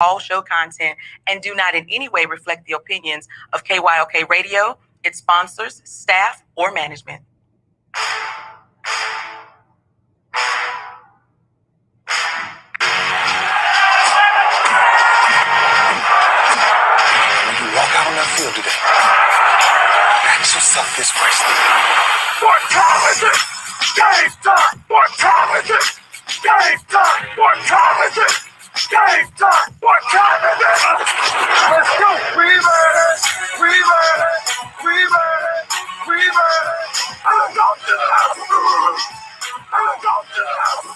all show content and do not in any way reflect the opinions of KYOK Radio, its sponsors, staff, or management. When you walk out on that field today, ask yourself this question. What time is it? Game time! What time is it? Game time! What time is it? Game time! What time is it? Let's go! We made it! We made it! We made it! We made it! I'm going to the house! I'm going to the house!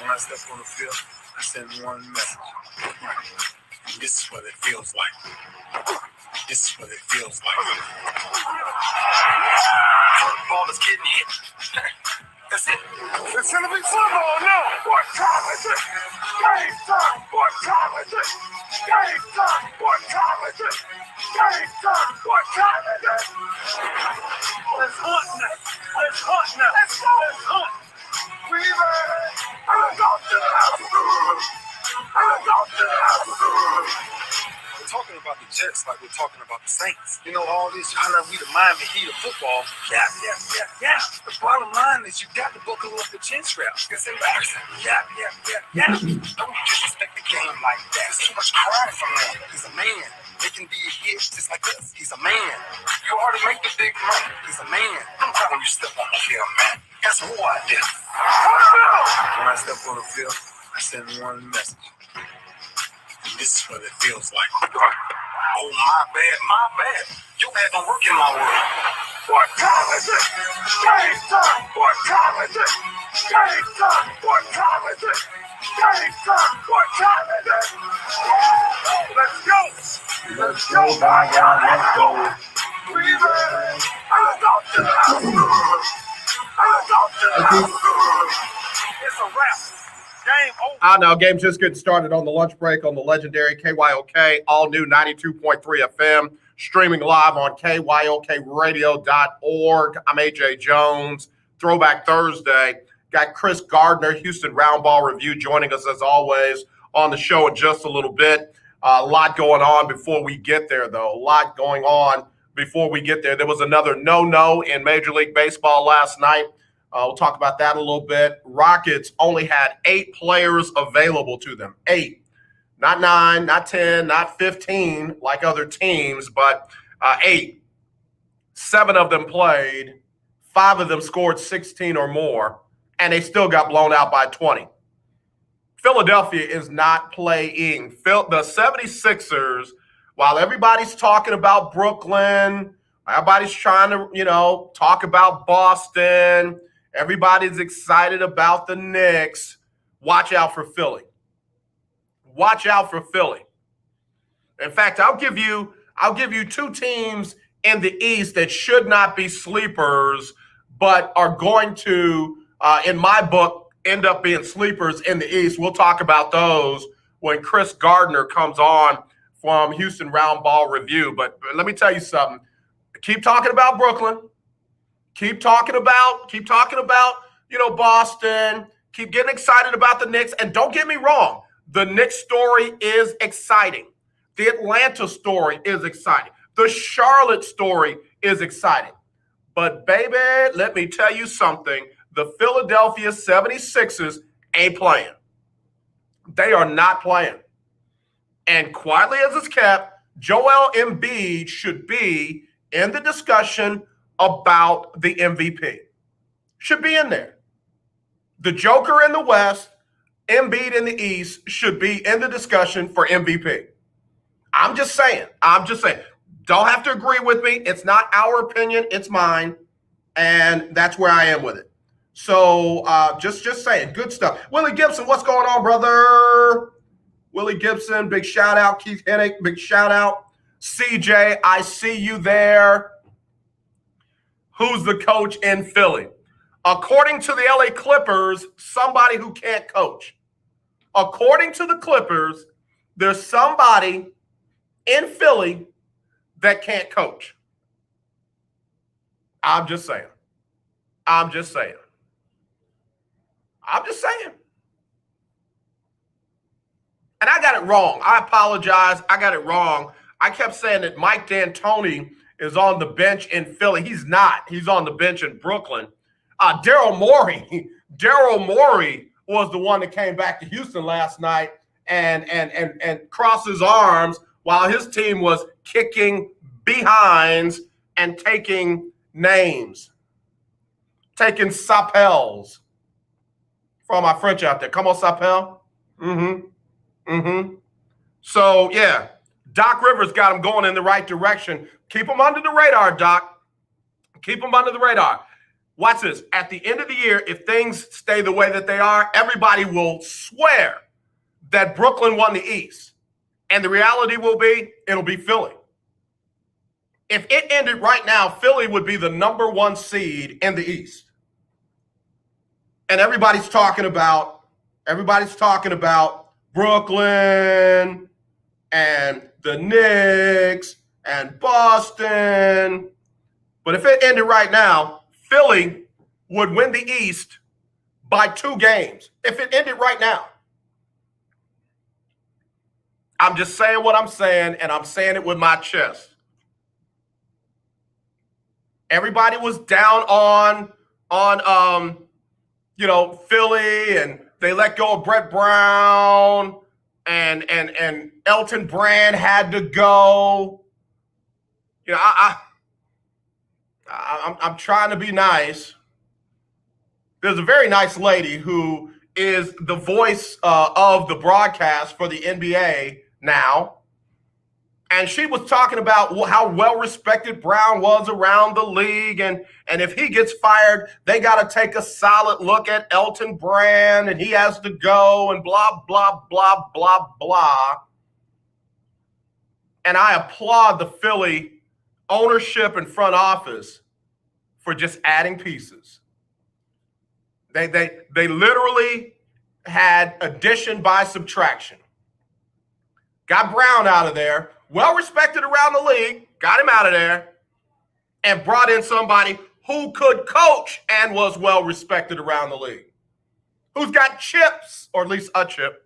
When I step on the field, I send one message. This is what it feels like. This is what it feels like. Ball is getting hit. That's it. It's gonna be football now. What time is it? Game time. What time is it? Game time. What time is it? Game time. What time is it? Let's hunt now. Let's hunt now. Let's go. Let's hunt. We made it. I'm going to the house. I'm going to the house. We're talking about the Jets like we're talking about the Saints. You know, all this, how we the Miami Heat of football. Yeah. The bottom line is you got to buckle up the chin straps. It's embarrassing. Yeah. Don't disrespect the game like that. There's too much crying from him. He's a man. They can be a hit just like us. He's a man. You already make the big money. He's a man. I'm proud when you step on the field, man. That's who I am. When I step on the field, I send one message. This is what it feels like. Oh, my bad. You haven't worked in my world. What time is it? Game time. What time is it? Game time. What time is it? Game time. What time is it? Let's go. Let's go, my God. Let's go. We made it. I'm going to the house. I'm going to the house. It's a wrap. Now, game just getting started on the lunch break on the legendary KYOK, all new 92.3 FM, streaming live on KYOKradio.org. I'm AJ Jones. Throwback Thursday. Got Kris Gardner, Houston Roundball Review, joining us as always on the show in just a little bit. A lot going on before we get there, though. A lot going on before we get there. There was another no-no in Major League Baseball last night. We'll talk about that a little bit. Rockets only had 8 players available to them. 8. Not 9, not 10, not 15 like other teams, but 8. 7 of them played. 5 of them scored 16 or more, and they still got blown out by 20. Philadelphia is not playing. The 76ers, while everybody's talking about Brooklyn, everybody's trying to, talk about Boston, everybody's excited about the Knicks. Watch out for Philly. Watch out for Philly. In fact, I'll give you 2 teams in the East that should not be sleepers, but are going to, in my book, end up being sleepers in the East. We'll talk about those when Kris Gardner comes on from Houston Roundball Review. But let me tell you something. Keep talking about Brooklyn. Keep talking about, Boston. Keep getting excited about the Knicks. And don't get me wrong, the Knicks story is exciting. The Atlanta story is exciting. The Charlotte story is exciting. But, baby, let me tell you something. The Philadelphia 76ers ain't playing. They are not playing. And quietly as it's kept, Joel Embiid should be in the discussion about the MVP. Should be in there. The Joker in the West, Embiid in the East should be in the discussion for MVP. I'm just saying. Don't have to agree with me. It's not our opinion. It's mine. And that's where I am with it. So just saying. Good stuff. Willie Gibson, what's going on, brother? Willie Gibson, big shout out. Keith Hennick, big shout out. CJ, I see you there. Who's the coach in Philly? According to the LA Clippers, somebody who can't coach. According to the Clippers, there's somebody in Philly that can't coach. I'm just saying. And I got it wrong. I apologize. I got it wrong. I kept saying that Mike D'Antoni is on the bench in Philly. He's not. He's on the bench in Brooklyn. Daryl Morey was the one that came back to Houston last night and crossed his arms while his team was kicking behinds and taking names, taking sapels. For all my French out there, come on, sapel. So, yeah, Doc Rivers got him going in the right direction. Keep him under the radar, Doc. Keep him under the radar. Watch this. At the end of the year, if things stay the way that they are, everybody will swear that Brooklyn won the East. And the reality will be, it'll be Philly. If it ended right now, Philly would be the number 1 seed in the East. And everybody's talking about Brooklyn and the Knicks and Boston. But if it ended right now, Philly would win the East by 2 games. If it ended right now. I'm just saying what I'm saying, and I'm saying it with my chest. Everybody was down on Philly, and they let go of Brett Brown, and Elton Brand had to go. I'm trying to be nice. There's a very nice lady who is the voice of the broadcast for the NBA now. And she was talking about how well-respected Brown was around the league. And if he gets fired, they got to take a solid look at Elton Brand, and he has to go, and blah, blah, blah, blah, blah. And I applaud the Philly ownership and front office for just adding pieces. They literally had addition by subtraction. Got Brown out of there, well respected around the league, got him out of there, and brought in somebody who could coach and was well respected around the league, who's got chips, or at least a chip.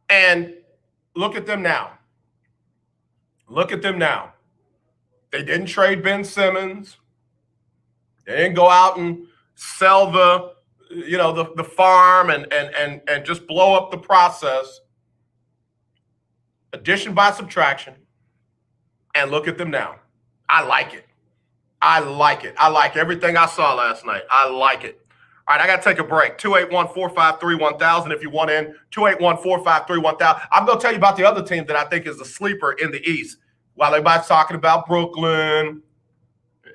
And look at them now. They didn't trade Ben Simmons. They didn't go out and sell the farm and just blow up the process. Addition by subtraction. And look at them now. I like it. I like everything I saw last night. I like it. All right, I got to take a break. 281-453-1000 if you want in. 281-453-1000. I'm going to tell you about the other team that I think is a sleeper in the East. While everybody's talking about Brooklyn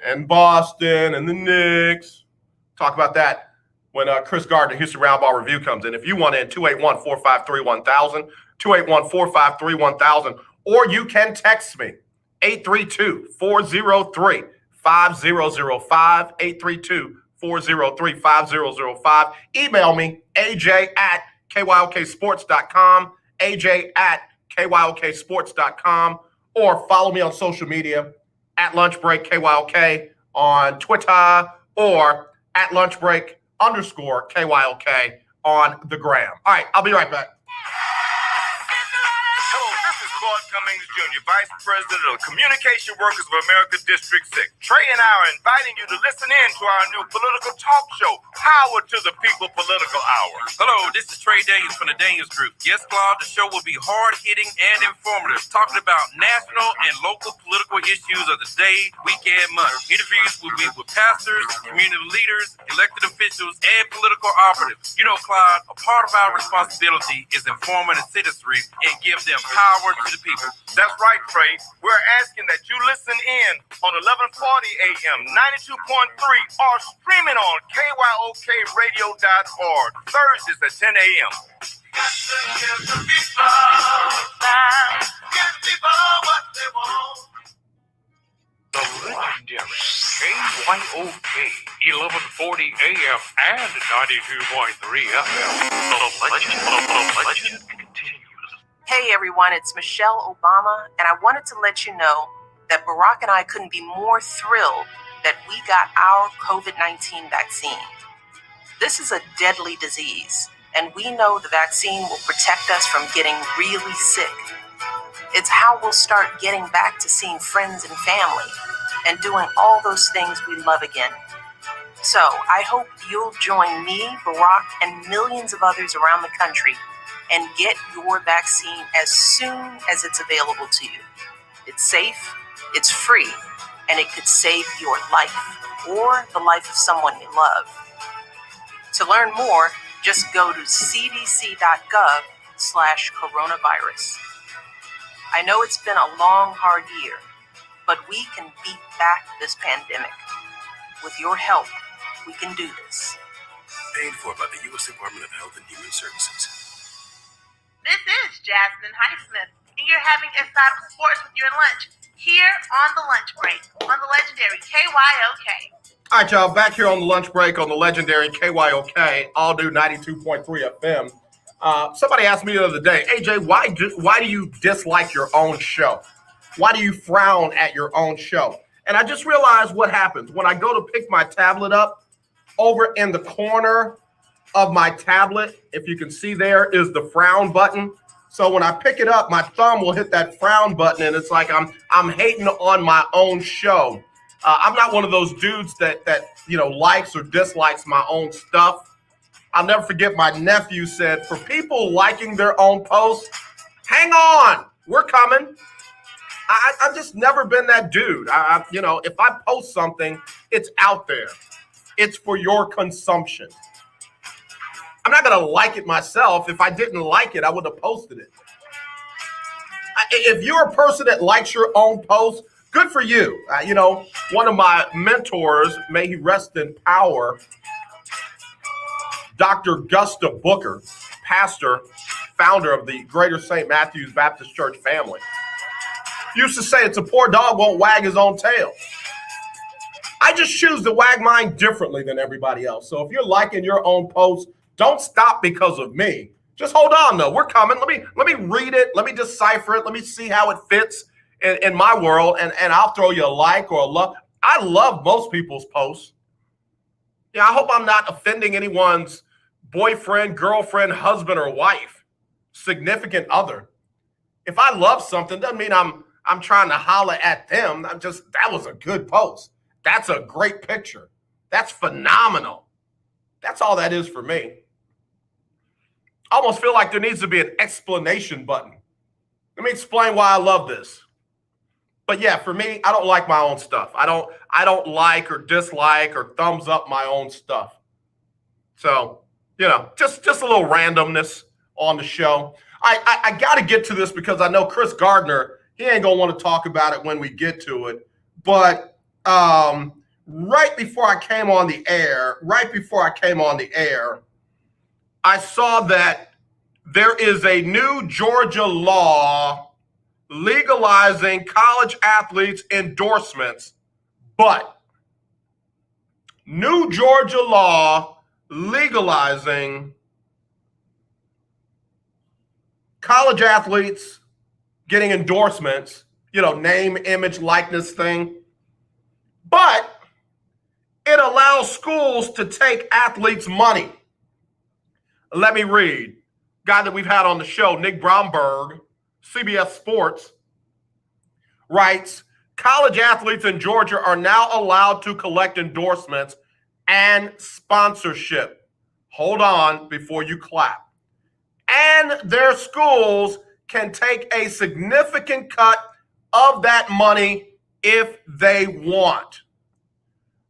and Boston and the Knicks, talk about that when Kris Gardner, Houston Roundball Review comes in. If you want in, 281-453-1000, 281-453-1000, or you can text me, 832-403-5005, 832-403-5005. Email me, aj@kyoksports.com, aj@kyoksports.com, or follow me on social media at lunchbreakkyok on Twitter, or at lunchbreak_KYOK on the gram. All right, I'll be right back. Hello, this is Claude Cummings Jr., Vice President of Communication Workers of America District 6. Trey and I are inviting you to listen in to our new political talk show, Power to the People Political Hour. Hello, this is Trey Daniels from the Daniels Group. Yes, Claude, the show will be hard-hitting and informative, talking about national and local political issues of the day, week, and month. Interviews will be with pastors, community leaders, elected officials, and political operatives. You know, Claude, a part of our responsibility is informing the citizenry and give them power to the people. That's right, Trey. We're asking that you listen in on 1140 AM, 92.3, or streaming on KYOKradio.org, Thursdays at 10 a.m. Give the people what they want. The legendary KYOK, 1140 AM and 92.3 FM. The legend continues. Hey everyone, it's Michelle Obama, and I wanted to let you know that Barack and I couldn't be more thrilled that we got our COVID-19 vaccine. This is a deadly disease, and we know the vaccine will protect us from getting really sick. It's how we'll start getting back to seeing friends and family and doing all those things we love again. So I hope you'll join me, Barack, and millions of others around the country and get your vaccine as soon as it's available to you. It's safe, it's free, and it could save your life or the life of someone you love. To learn more, just go to cdc.gov/coronavirus. I know it's been a long, hard year, but we can beat back this pandemic. With your help, we can do this. Paid for by the U.S. Department of Health and Human Services. This is Jasmine Highsmith, and you're having a side of sports with your lunch here on the lunch break on the legendary KYOK. All right, y'all, back here on the lunch break on the legendary KYOK, all new 92.3 FM. Somebody asked me the other day, AJ, why do you dislike your own show? Why do you frown at your own show? And I just realized what happens when I go to pick my tablet up. Over in the corner of my tablet, if you can see there, is the frown button. So when I pick it up, my thumb will hit that frown button, and it's like I'm hating on my own show. I'm not one of those dudes that likes or dislikes my own stuff. I'll never forget my nephew said, for people liking their own posts, hang on, we're coming. I've just never been that dude. If I post something, it's out there. It's for your consumption. I'm not going to like it myself. If I didn't like it, I would have posted it. If you're a person that likes your own post, good for you. One of my mentors, may he rest in power, Dr. Gusta Booker, pastor, founder of the Greater St. Matthew's Baptist Church family, used to say it's a poor dog won't wag his own tail. I just choose to wag mine differently than everybody else. So if you're liking your own post, don't stop because of me. Just hold on, though. We're coming. Let me read it. Let me decipher it. Let me see how it fits in my world, and I'll throw you a like or a love. I love most people's posts. Yeah, I hope I'm not offending anyone's boyfriend, girlfriend, husband, or wife, significant other. If I love something, doesn't mean I'm trying to holler at them. That was a good post. That's a great picture. That's phenomenal. That's all that is for me. I almost feel like there needs to be an explanation button. Let me explain why I love this. But yeah, for me, I don't like my own stuff. I don't like or dislike or thumbs up my own stuff. So, just a little randomness on the show. I got to get to this because I know Kris Gardner, he ain't going to want to talk about it when we get to it. But right before I came on the air, I saw that there is a new Georgia law legalizing college athletes' endorsements, but new Georgia law legalizing college athletes getting endorsements, name, image, likeness thing, but it allows schools to take athletes' money. Let me read. Guy that we've had on the show, Nick Bromberg, CBS Sports, writes, college athletes in Georgia are now allowed to collect endorsements and sponsorship. Hold on before you clap. And their schools can take a significant cut of that money if they want.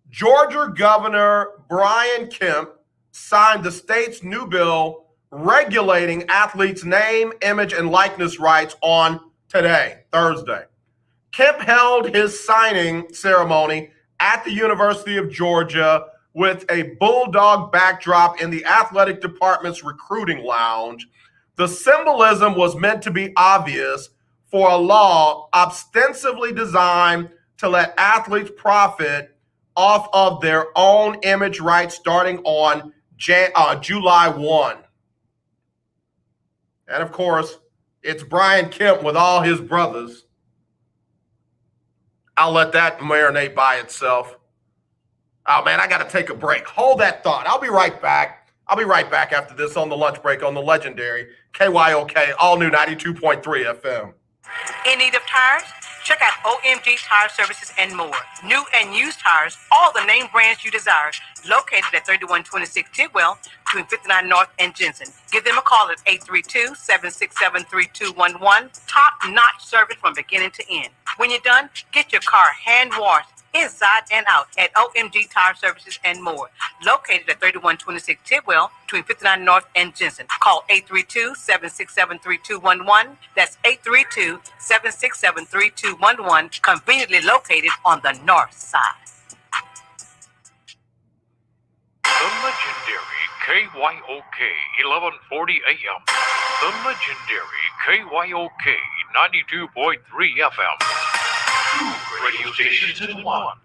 Georgia Governor Brian Kemp signed the state's new bill regulating athletes' name, image, and likeness rights on today, Thursday. Kemp held his signing ceremony at the University of Georgia with a bulldog backdrop in the athletic department's recruiting lounge. The symbolism was meant to be obvious for a law ostensibly designed to let athletes profit off of their own image rights starting on July 1. And of course, it's Brian Kemp with all his brothers. I'll let that marinate by itself. Oh, man, I got to take a break. Hold that thought. I'll be right back. I'll be right back after this on the lunch break on the legendary KYOK, all new 92.3 FM. In need of tires? Check out OMG Tire Services and more. New and used tires, all the name brands you desire, located at 3126 Tidwell between 59 North and Jensen. Give them a call at 832-767-3211. Top-notch service from beginning to end. When you're done, get your car hand-washed inside and out at OMG Tire Services and more, located at 3126 Tidwell between 59 North and Jensen. Call 832-767-3211. That's 832-767-3211, conveniently located on the north side. The legendary KYOK 1140 AM. The legendary KYOK 92.3 FM. Two radio stations in one.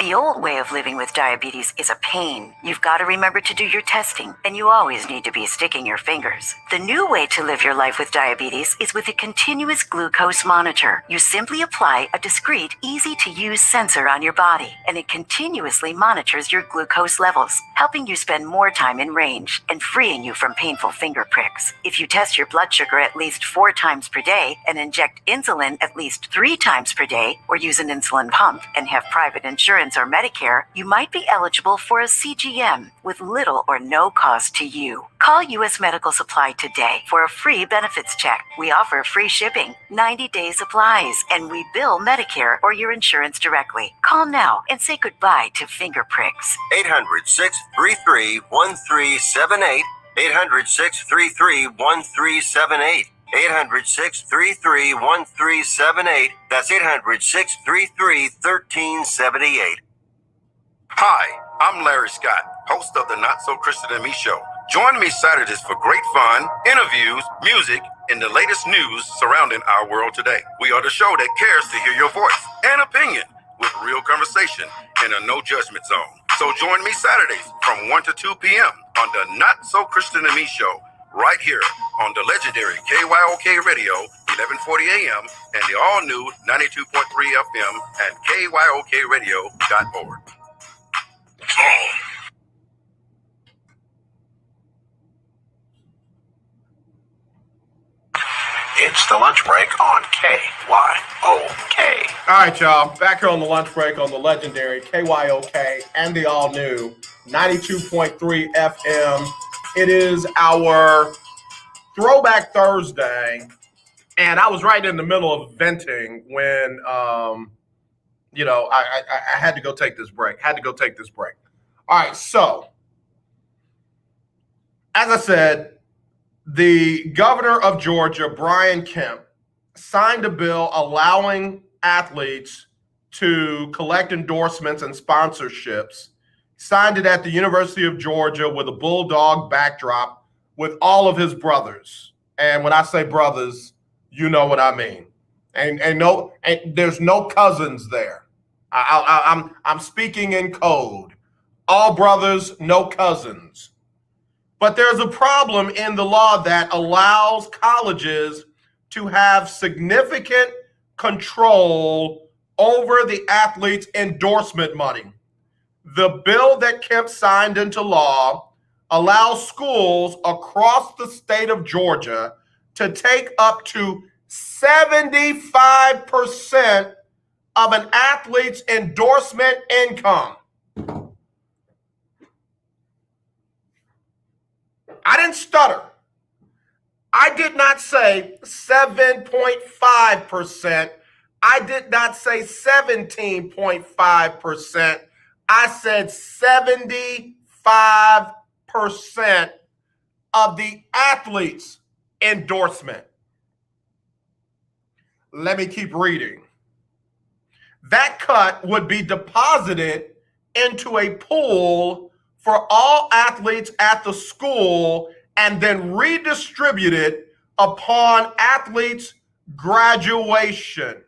The old way of living with diabetes is a pain. You've got to remember to do your testing, and you always need to be sticking your fingers. The new way to live your life with diabetes is with a continuous glucose monitor. You simply apply a discreet, easy-to-use sensor on your body, and it continuously monitors your glucose levels, helping you spend more time in range and freeing you from painful finger pricks. If you test your blood sugar at least 4 times per day and inject insulin at least 3 times per day, or use an insulin pump and have private insurance or Medicare, you might be eligible for a CGM with little or no cost to you. Call U.S. Medical Supply today for a free benefits check. We offer free shipping, 90-day supplies, and we bill Medicare or your insurance directly. Call now and say goodbye to finger pricks. 800-633-1378. 800-633-1378. 800-633-1378. That's 800-633-1378. Hi, I'm Larry Scott, host of the Not So Christian and Me Show. Join me Saturdays for great fun, interviews, music, and the latest news surrounding our world today. We are the show that cares to hear your voice and opinion with real conversation in a no judgment zone. So join me Saturdays from 1 to 2 p.m. on the Not So Christian and Me Show, right here on the legendary KYOK Radio, 1140 AM, and the all-new 92.3 FM and KYOKradio.org. It's the lunch break on KYOK. All right, y'all. Back here on the lunch break on the legendary KYOK and the all-new 92.3 FM. It is our Throwback Thursday, and I was right in the middle of venting when, I had to go take this break. All right, so as I said, the governor of Georgia, Brian Kemp, signed a bill allowing athletes to collect endorsements and sponsorships. Signed it at the University of Georgia with a bulldog backdrop with all of his brothers. And when I say brothers, you know what I mean. And there's no cousins there. I'm speaking in code. All brothers, no cousins. But there's a problem in the law that allows colleges to have significant control over the athlete's endorsement money. The bill that Kemp signed into law allows schools across the state of Georgia to take up to 75% of an athlete's endorsement income. I didn't stutter. I did not say 7.5%. I did not say 17.5%. I said 75% of the athlete's endorsement. Let me keep reading. That cut would be deposited into a pool for all athletes at the school and then redistributed upon athletes' graduation.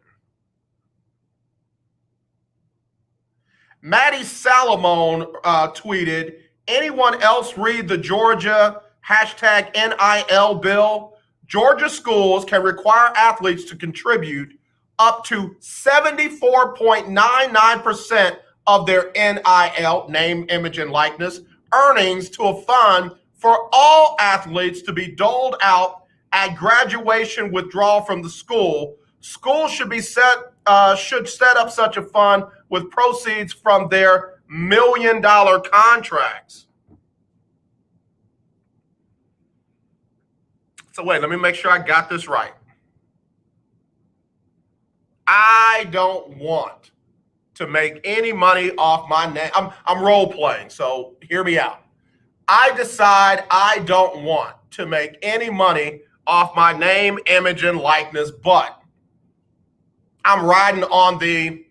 Maddie Salomon tweeted, anyone else read the Georgia #NIL bill? Georgia schools can require athletes to contribute up to 74.99% of their NIL, name, image, and likeness, earnings to a fund for all athletes to be doled out at graduation withdrawal from the school. Schools should set up such a fund with proceeds from their $1 million contracts. So wait, let me make sure I got this right. I don't want to make any money off my name. I'm role playing, so hear me out. I decide I don't want to make any money off my name, image, and likeness, but I'm riding on the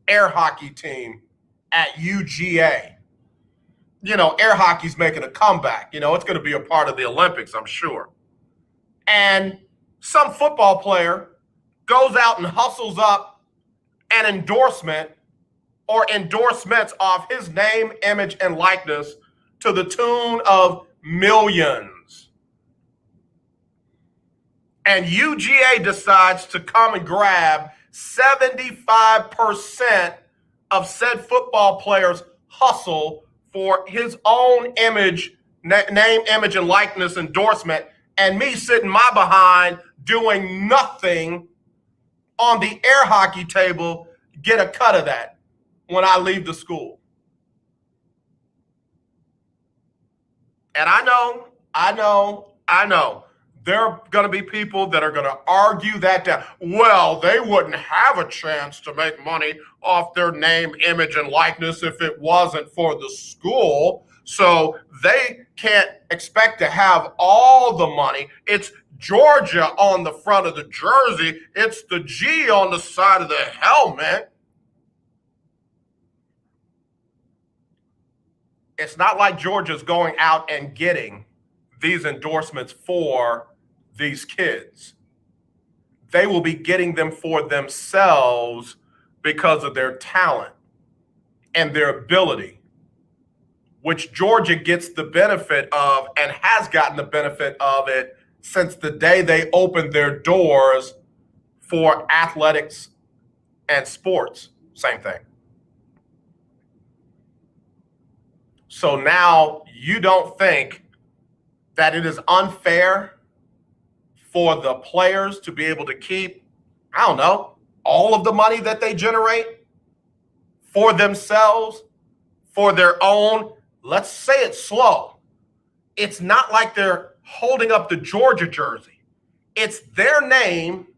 air hockey team at UGA. You know, air hockey's making a comeback. You know, it's going to be a part of the Olympics, I'm sure. And some football player goes out and hustles up an endorsement or endorsements off his name, image, and likeness to the tune of millions. And UGA decides to come and grab 75% of said football player's hustle for his own image, name, image, and likeness endorsement, and me sitting my behind doing nothing on the air hockey table get a cut of that when I leave the school. And I know, there are going to be people that are going to argue that down. Well, they wouldn't have a chance to make money off their name, image, and likeness if it wasn't for the school. So they can't expect to have all the money. It's Georgia on the front of the jersey. It's the G on the side of the helmet. It's not like Georgia's going out and getting these endorsements for these kids. They will be getting them for themselves because of their talent and their ability, which Georgia gets the benefit of and has gotten the benefit of it since the day they opened their doors for athletics and sports. Same thing. So now you don't think that it is unfair for the players to be able to keep, I don't know, all of the money that they generate for themselves, for their own, let's say it's slow. It's not like they're holding up the Georgia jersey. It's their name,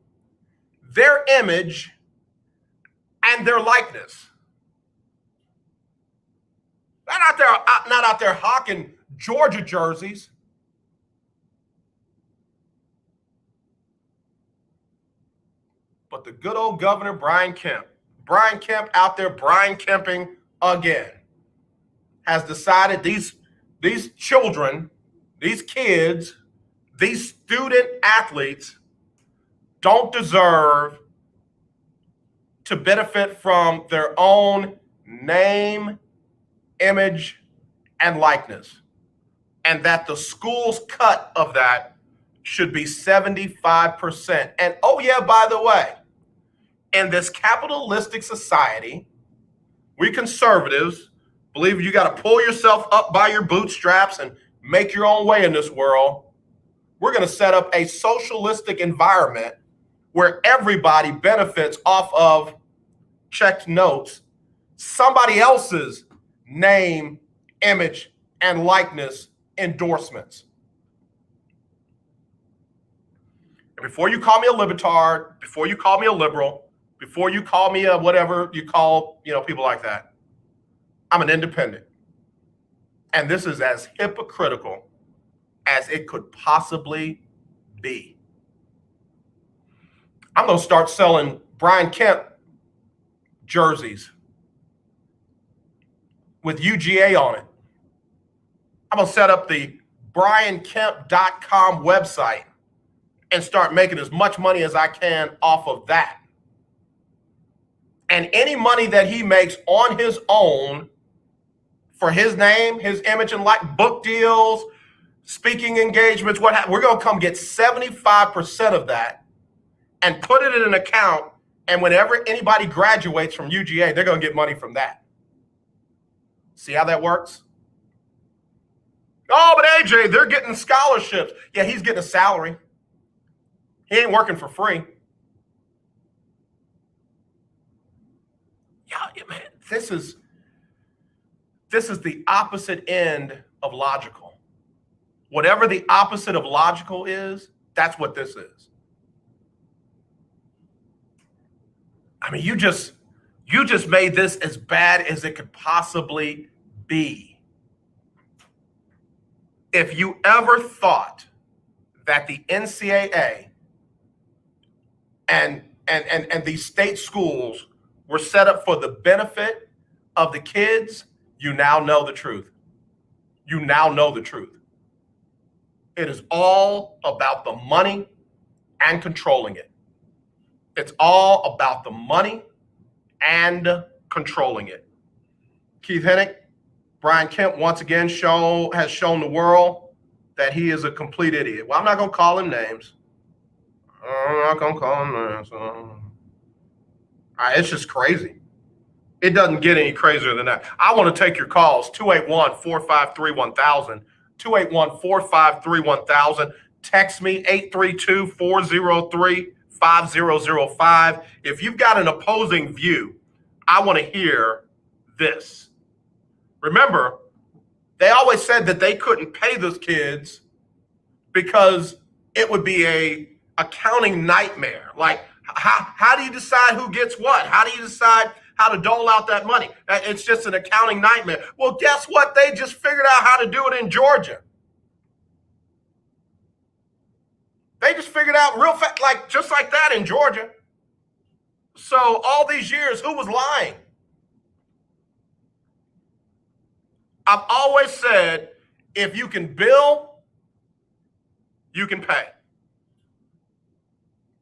their image, and their likeness. They're not out there hawking Georgia jerseys. But the good old Governor Brian Kemp out there Brian Kemping again, has decided these children, these kids, these student athletes don't deserve to benefit from their own name, image, and likeness, and that the school's cut of that should be 75%. And oh yeah, by the way, in this capitalistic society, we conservatives believe you got to pull yourself up by your bootstraps and make your own way in this world. We're going to set up a socialistic environment where everybody benefits off of checked notes, somebody else's name, image, and likeness endorsements. And before you call me a libtard, before you call me a liberal, before you call me a whatever you call, people like that, I'm an independent. And this is as hypocritical as it could possibly be. I'm going to start selling Brian Kemp jerseys with UGA on it. I'm going to set up the briankemp.com website and start making as much money as I can off of that. And any money that he makes on his own for his name, his image, and book deals, speaking engagements, we're going to come get 75% of that and put it in an account. And whenever anybody graduates from UGA, they're going to get money from that. See how that works? Oh, but AJ, they're getting scholarships. Yeah, he's getting a salary. He ain't working for free. Yeah, man, this is the opposite end of logical. Whatever the opposite of logical is, that's what this is. I mean, you just made this as bad as it could possibly be. If you ever thought that the NCAA and these state schools were set up for the benefit of the kids, you now know the truth. You now know the truth. It is all about the money and controlling it. It's all about the money and controlling it. Keith Hennick, Brian Kemp once again has shown the world that he is a complete idiot. Well, I'm not going to call him names. I'm not going to call him names. It's just crazy. It doesn't get any crazier than that. I want to take your calls, 281-453-1000, 281-453-1000. Text me, 832-403-5005. If you've got an opposing view, I want to hear this. Remember, they always said that they couldn't pay those kids because it would be a accounting nightmare. Like, how do you decide who gets what? How do you decide how to dole out that money? It's just an accounting nightmare. Well, guess what? They just figured out how to do it in Georgia. They just figured out real fast, just like that in Georgia. So all these years, who was lying? I've always said, if you can bill, you can pay.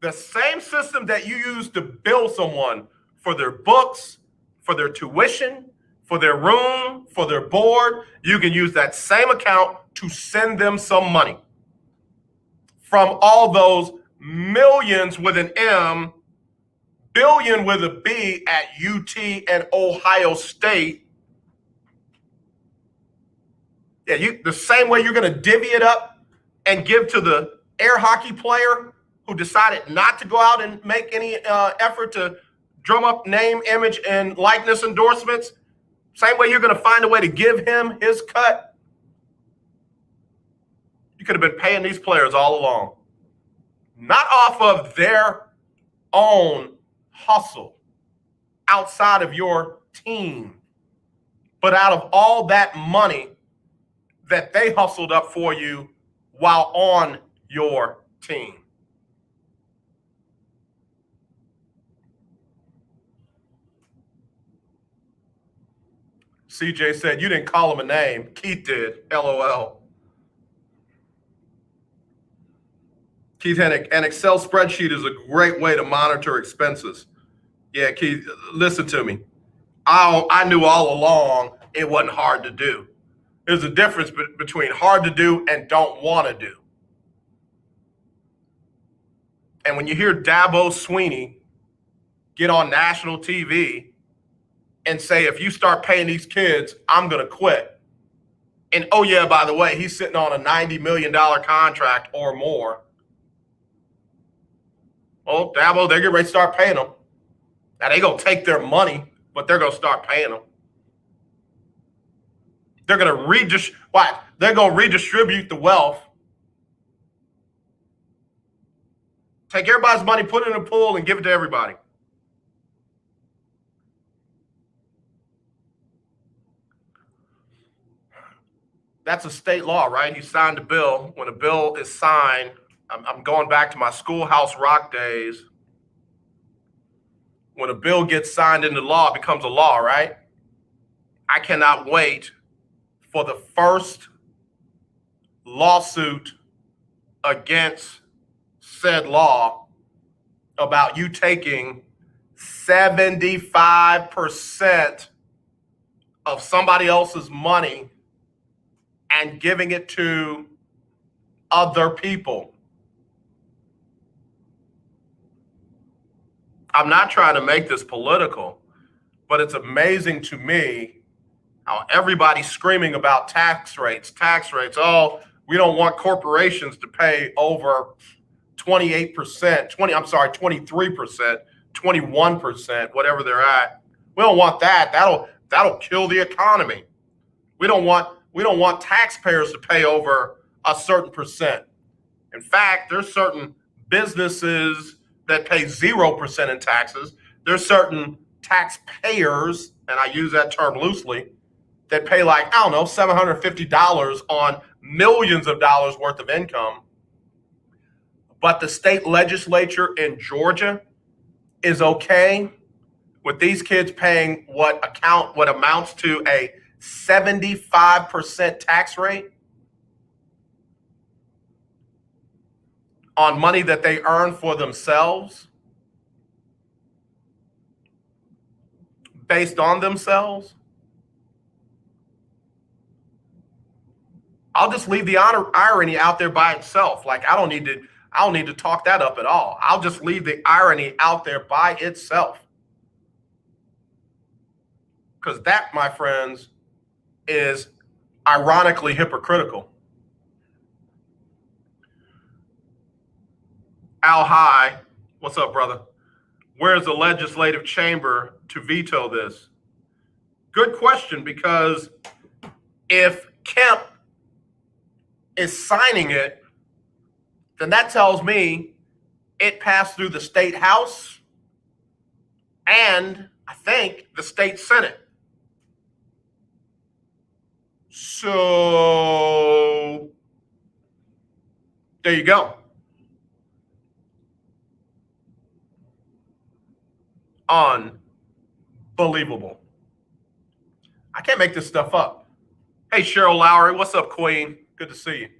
The same system that you use to bill someone for their books, for their tuition, for their room, for their board, you can use that same account to send them some money. From all those millions with an M, billion with a B at UT and Ohio State. Yeah, the same way you're going to divvy it up and give to the air hockey player who decided not to go out and make any effort to drum up name, image, and likeness endorsements. Same way you're going to find a way to give him his cut. You could have been paying these players all along. Not off of their own hustle outside of your team, but out of all that money that they hustled up for you while on your team. CJ said, you didn't call him a name. Keith did. LOL. Keith Hennick, an Excel spreadsheet is a great way to monitor expenses. Yeah, Keith, listen to me. I knew all along it wasn't hard to do. There's a difference between hard to do and don't want to do. And when you hear Dabo Sweeney get on national TV and say, if you start paying these kids, I'm going to quit. And oh yeah, by the way, he's sitting on a $90 million contract or more. Well, Dabo, they're getting ready to start paying them. Now they're going to take their money, but they're going to start paying them. They're going to redistribute the wealth. Take everybody's money, put it in a pool, and give it to everybody. That's a state law, right? He signed a bill. When a bill is signed, I'm going back to my Schoolhouse Rock days. When a bill gets signed into law, it becomes a law, right? I cannot wait for the first lawsuit against said law about you taking 75% of somebody else's money and giving it to other people. I'm not trying to make this political, but it's amazing to me how everybody's screaming about tax rates. Oh, we don't want corporations to pay over 28%, 23%, 21%, whatever they're at. We don't want that. That'll kill the economy. We don't want taxpayers to pay over a certain percent. In fact, there's certain businesses that pay 0% in taxes. There's certain taxpayers, and I use that term loosely, that pay like, I don't know, $750 on millions of dollars worth of income. But the state legislature in Georgia is okay with these kids paying what amounts to a 75% tax rate on money that they earn for themselves, based on themselves. I'll just leave the irony out there by itself. Like I don't need to talk that up at all. I'll just leave the irony out there by itself. Because that, my friends, is ironically hypocritical. Al High, what's up, brother? Where's the legislative chamber to veto this? Good question, because if Kemp is signing it, then that tells me it passed through the state house and I think the state senate. So there you go. Unbelievable. I can't make this stuff up. Hey, Cheryl Lowry, what's up, Queen? Good to see you.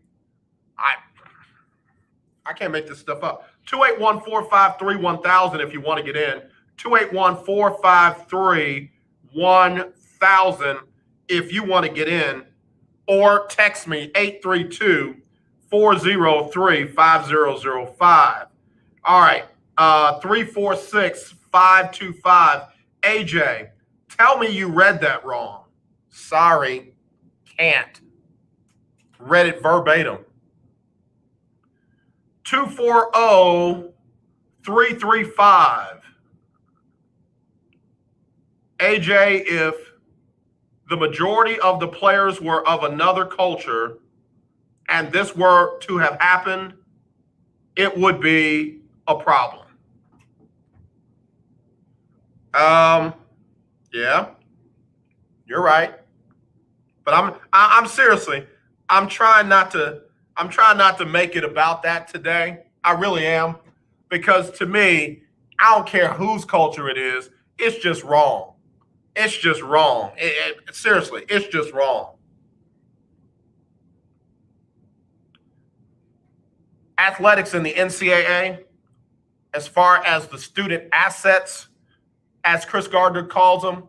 I can't make this stuff up. 281-453-1000 if you want to get in. 281-453-1000 if you want to get in. Or text me 832-403-5005. All right. 346-525. AJ, tell me you read that wrong. Sorry, can't. Read it verbatim. 240-335. AJ, if the majority of the players were of another culture and this were to have happened, it would be a problem. Yeah, you're right. But I'm seriously, I'm trying not to make it about that today. I really am. Because to me, I don't care whose culture it is. It's just wrong. It's just wrong. Seriously, it's just wrong. Athletics in the NCAA, as far as the student assets, as Kris Gardner calls them,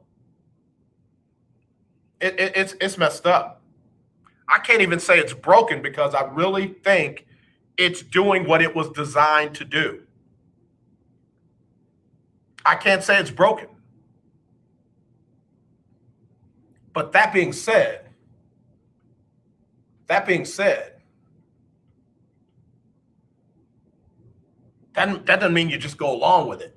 it's messed up. I can't even say it's broken because I really think it's doing what it was designed to do. I can't say it's broken. But that being said, that doesn't mean you just go along with it.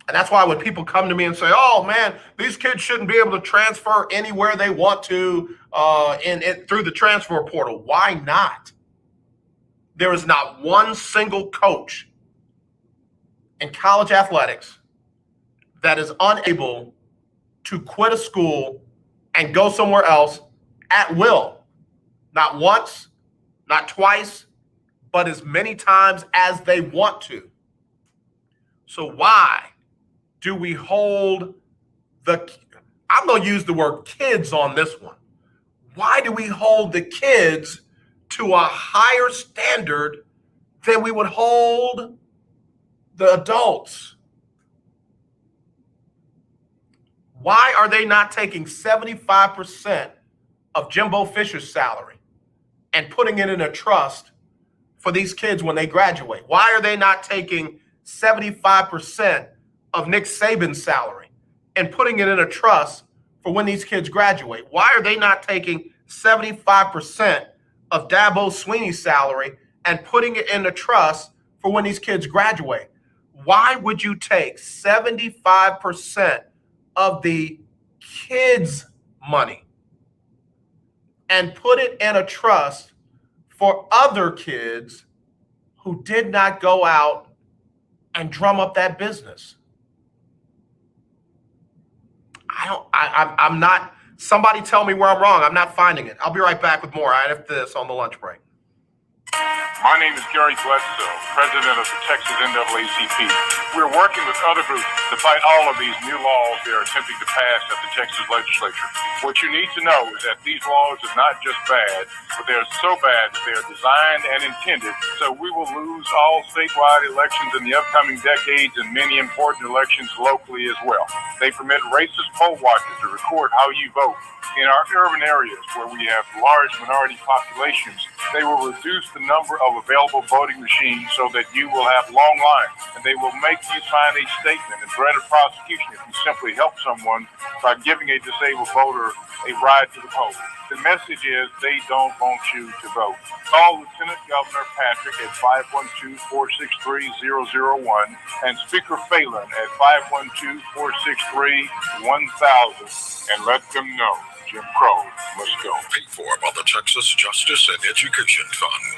And that's why when people come to me and say, oh, man, these kids shouldn't be able to transfer anywhere they want to through the transfer portal. Why not? There is not one single coach in college athletics that is unable to quit a school and go somewhere else at will. Not once, not twice, but as many times as they want to. So why do we hold I'm going to use the word kids on this one. Why do we hold the kids to a higher standard than we would hold the adults? Why are they not taking 75% of Jimbo Fisher's salary and putting it in a trust for these kids when they graduate? Why are they not taking 75% of Nick Saban's salary and putting it in a trust for when these kids graduate? Why are they not taking 75% of Dabo Sweeney's salary and putting it in a trust for when these kids graduate? Why would you take 75% of the kids' money and put it in a trust for other kids who did not go out and drum up that business? I'm not, somebody tell me where I'm wrong. I'm not finding it. I'll be right back with more right after this on the lunch break. My name is Gary Bledsoe, president of the Texas NAACP. We're working with other groups to fight all of these new laws they are attempting to pass at the Texas legislature. What you need to know is that these laws are not just bad, but they're so bad that they are designed and intended so we will lose all statewide elections in the upcoming decades and many important elections locally as well. They permit racist poll watchers to record how you vote. In our urban areas where we have large minority populations, they will reduce the number of available voting machines so that you will have long lines, and they will make you sign a statement and threat of prosecution if you simply help someone by giving a disabled voter a ride to the polls. The message is they don't want you to vote. Call Lieutenant Governor Patrick at 512-463-001 and Speaker Phelan at 512-463-1000 and let them know Jim Crow must go. Paid for by the Texas Justice and Education Fund.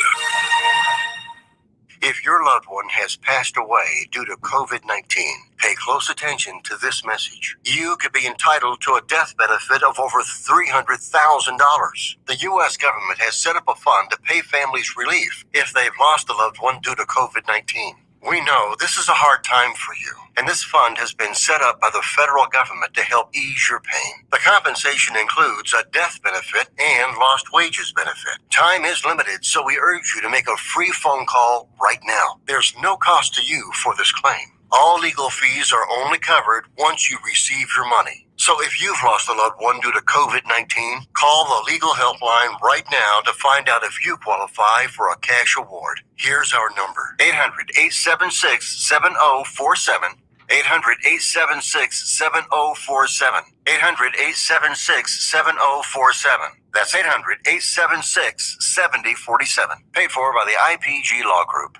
If your loved one has passed away due to COVID-19, pay close attention to this message. You could be entitled to a death benefit of over $300,000. The U.S. government has set up a fund to pay families relief if they've lost a loved one due to COVID-19. We know this is a hard time for you, and this fund has been set up by the federal government to help ease your pain. The compensation includes a death benefit and lost wages benefit. Time is limited, so we urge you to make a free phone call right now. There's no cost to you for this claim. All legal fees are only covered once you receive your money. So if you've lost a loved one due to COVID-19, call the legal helpline right now to find out if you qualify for a cash award. Here's our number: 800-876-7047. 800-876-7047. 800-876-7047. That's 800-876-7047. Paid for by the IPG Law Group.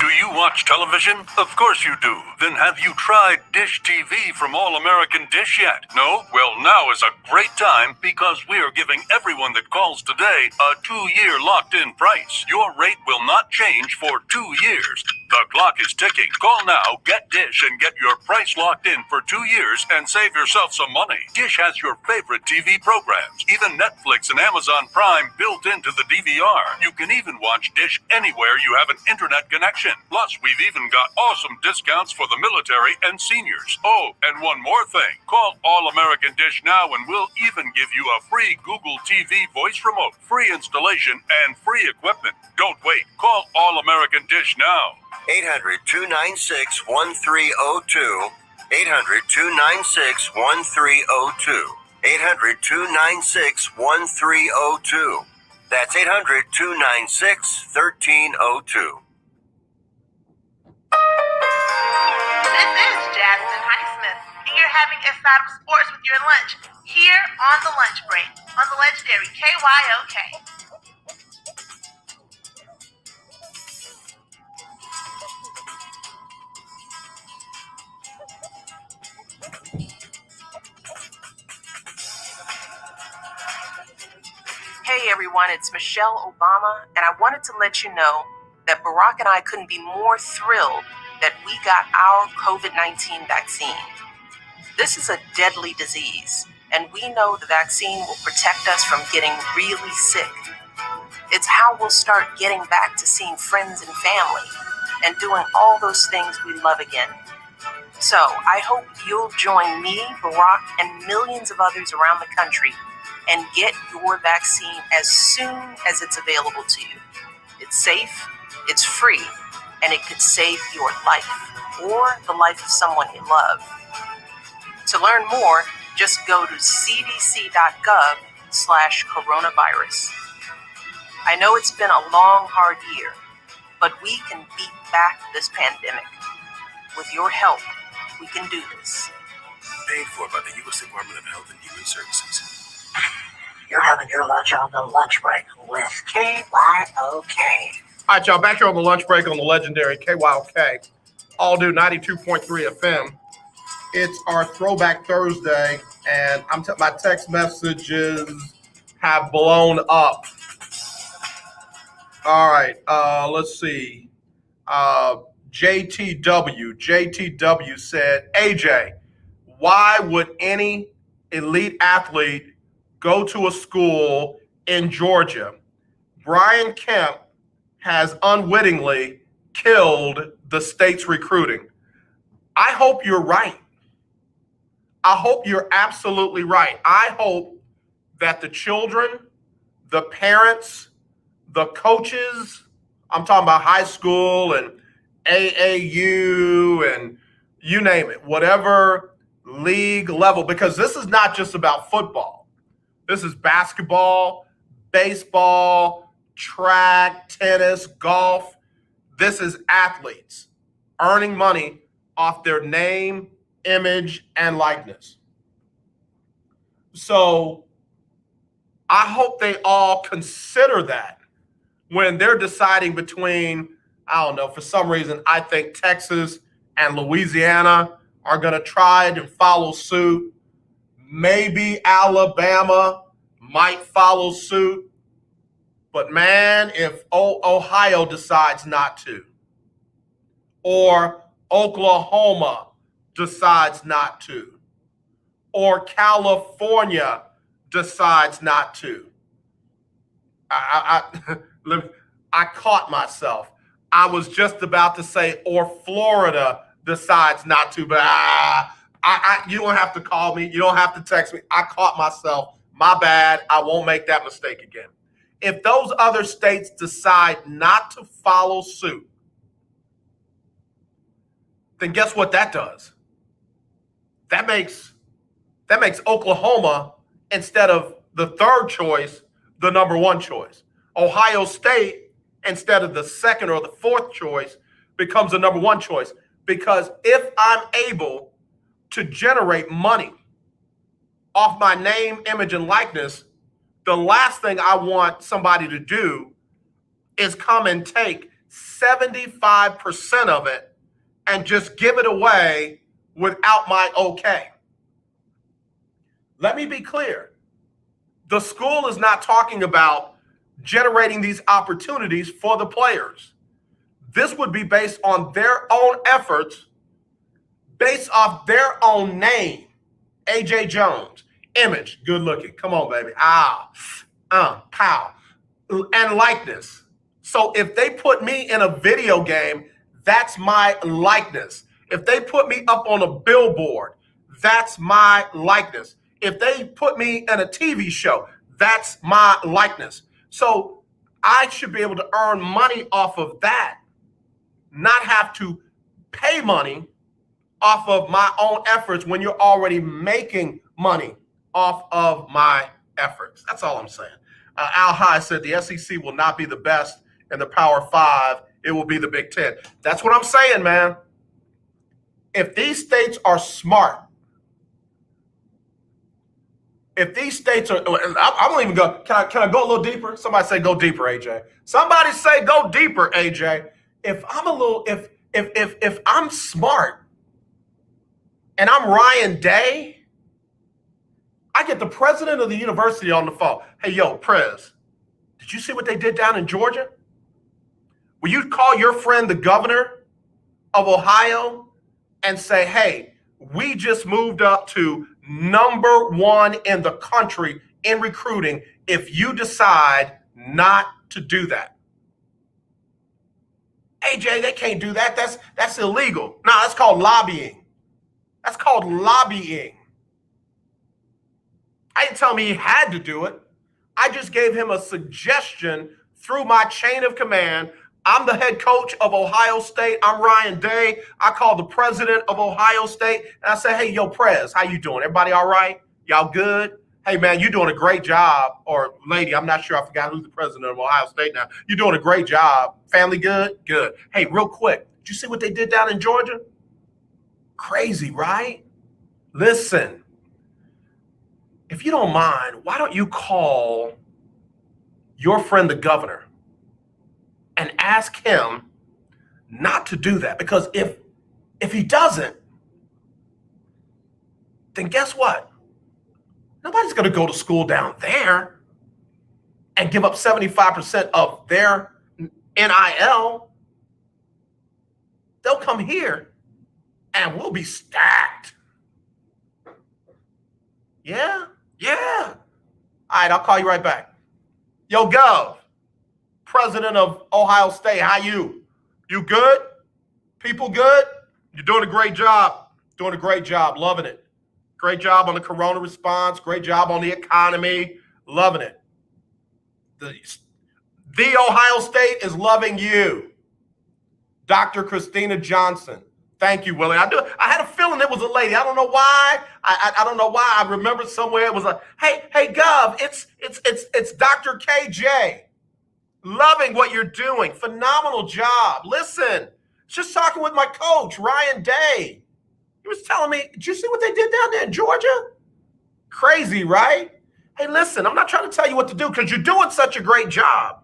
Do you watch television? Of course you do. Then have you tried Dish TV from All American Dish yet? No? Well, now is a great time because we are giving everyone that calls today a 2-year locked-in price. Your rate will not change for 2 years. The clock is ticking. Call now, get Dish, and get your price locked in for 2 years and save yourself some money. Dish has your favorite TV programs, even Netflix and Amazon Prime built into the DVR. You can even watch Dish anywhere you have an internet connection. Plus, we've even got awesome discounts for the military and seniors. Oh, and one more thing. Call All American Dish now and we'll even give you a free Google TV voice remote, free installation, and free equipment. Don't wait. Call All American Dish now. 800-296-1302. 800-296-1302. 800-296-1302. That's 800-296-1302. This is Jasmine Highsmith, and you're having a side of sports with your lunch here on the lunch break on the legendary KYOK. Hey everyone, it's Michelle Obama, and I wanted to let you know that Barack and I couldn't be more thrilled that we got our COVID-19 vaccine. This is a deadly disease, and we know the vaccine will protect us from getting really sick. It's how we'll start getting back to seeing friends and family and doing all those things we love again. So I hope you'll join me, Barack, and millions of others around the country and get your vaccine as soon as it's available to you. It's safe, it's free, and it could save your life or the life of someone you love. To learn more, just go to cdc.gov/coronavirus. I know it's been a long, hard year, but we can beat back this pandemic. With your help, we can do this. paid for by the U.S. Department of Health and Human Services. You're having your lunch on the lunch break with KYOK. All right, y'all, back here on the lunch break on the legendary KYOK, all do 92.3 FM. It's our Throwback Thursday, and my text messages have blown up. All right, let's see. JTW said, AJ, why would any elite athlete go to a school in Georgia? Brian Kemp has unwittingly killed the state's recruiting. I hope you're right. I hope you're absolutely right. I hope that the children, the parents, the coaches, I'm talking about high school and AAU and you name it, whatever league level, because this is not just about football. This is basketball, baseball, track, tennis, golf. This is athletes earning money off their name, image, and likeness. So I hope they all consider that when they're deciding between, I don't know, for some reason, I think Texas and Louisiana are going to try and follow suit. Maybe Alabama might follow suit. But man, if Ohio decides not to, or Oklahoma decides not to, or California decides not to, I caught myself. I was just about to say, or Florida decides not to, but you don't have to call me. You don't have to text me. I caught myself. My bad. I won't make that mistake again. If those other states decide not to follow suit, then guess what that does? That makes Oklahoma, instead of the third choice, the number one choice. Ohio State, instead of the second or the fourth choice, becomes the number one choice. Because if I'm able to generate money off my name, image, and likeness, the last thing I want somebody to do is come and take 75% of it and just give it away without my okay. Let me be clear. The school is not talking about generating these opportunities for the players. This would be based on their own efforts, based off their own name. AJ Jones, image, good looking. Come on, baby. Pow. And likeness. So if they put me in a video game, that's my likeness. If they put me up on a billboard, that's my likeness. If they put me in a TV show, that's my likeness. So I should be able to earn money off of that, not have to pay money off of my own efforts when you're already making money off of my efforts. That's all I'm saying. Al High said the SEC will not be the best in the Power Five. It will be the Big Ten. That's what I'm saying, man. If these states are smart, if these states are, I won't even go. Can I go a little deeper? Somebody say go deeper, AJ. Somebody say go deeper, AJ. If I'm smart and I'm Ryan Day, I get the president of the university on the phone. Hey, yo, Prez, did you see what they did down in Georgia? Will you call your friend, the governor of Ohio, and say, hey, we just moved up to number one in the country in recruiting if you decide not to do that? AJ, they can't do that. That's illegal. No, that's called lobbying. That's called lobbying. I didn't tell him he had to do it. I just gave him a suggestion through my chain of command. I'm the head coach of Ohio State. I'm Ryan Day. I called the president of Ohio State, and I said, hey, yo, Prez, how you doing? Everybody all right? Y'all good? Hey, man, you're doing a great job. Or lady, I'm not sure. I forgot who's the president of Ohio State now. You're doing a great job. Family good? Good. Hey, real quick, did you see what they did down in Georgia? Crazy, right? Listen, if you don't mind, why don't you call your friend the governor and ask him not to do that? Because if he doesn't, then guess what? Nobody's going to go to school down there and give up 75% of their NIL. They'll come here and we'll be stacked. Yeah. All right, I'll call you right back. Yo, Gov, president of Ohio State, how you? You good? People good? You're doing a great job. Loving it. Great job on the corona response. Great job on the economy. Loving it. The Ohio State is loving you. Dr. Christina Johnson. Thank you, Willie. I had a feeling it was a lady. I don't know why. I don't know why. I remember somewhere it was like, hey, Gov, it's Dr. KJ. Loving what you're doing. Phenomenal job. Listen, just talking with my coach, Ryan Day. He was telling me, did you see what they did down there in Georgia? Crazy, right? Hey, listen, I'm not trying to tell you what to do because you're doing such a great job.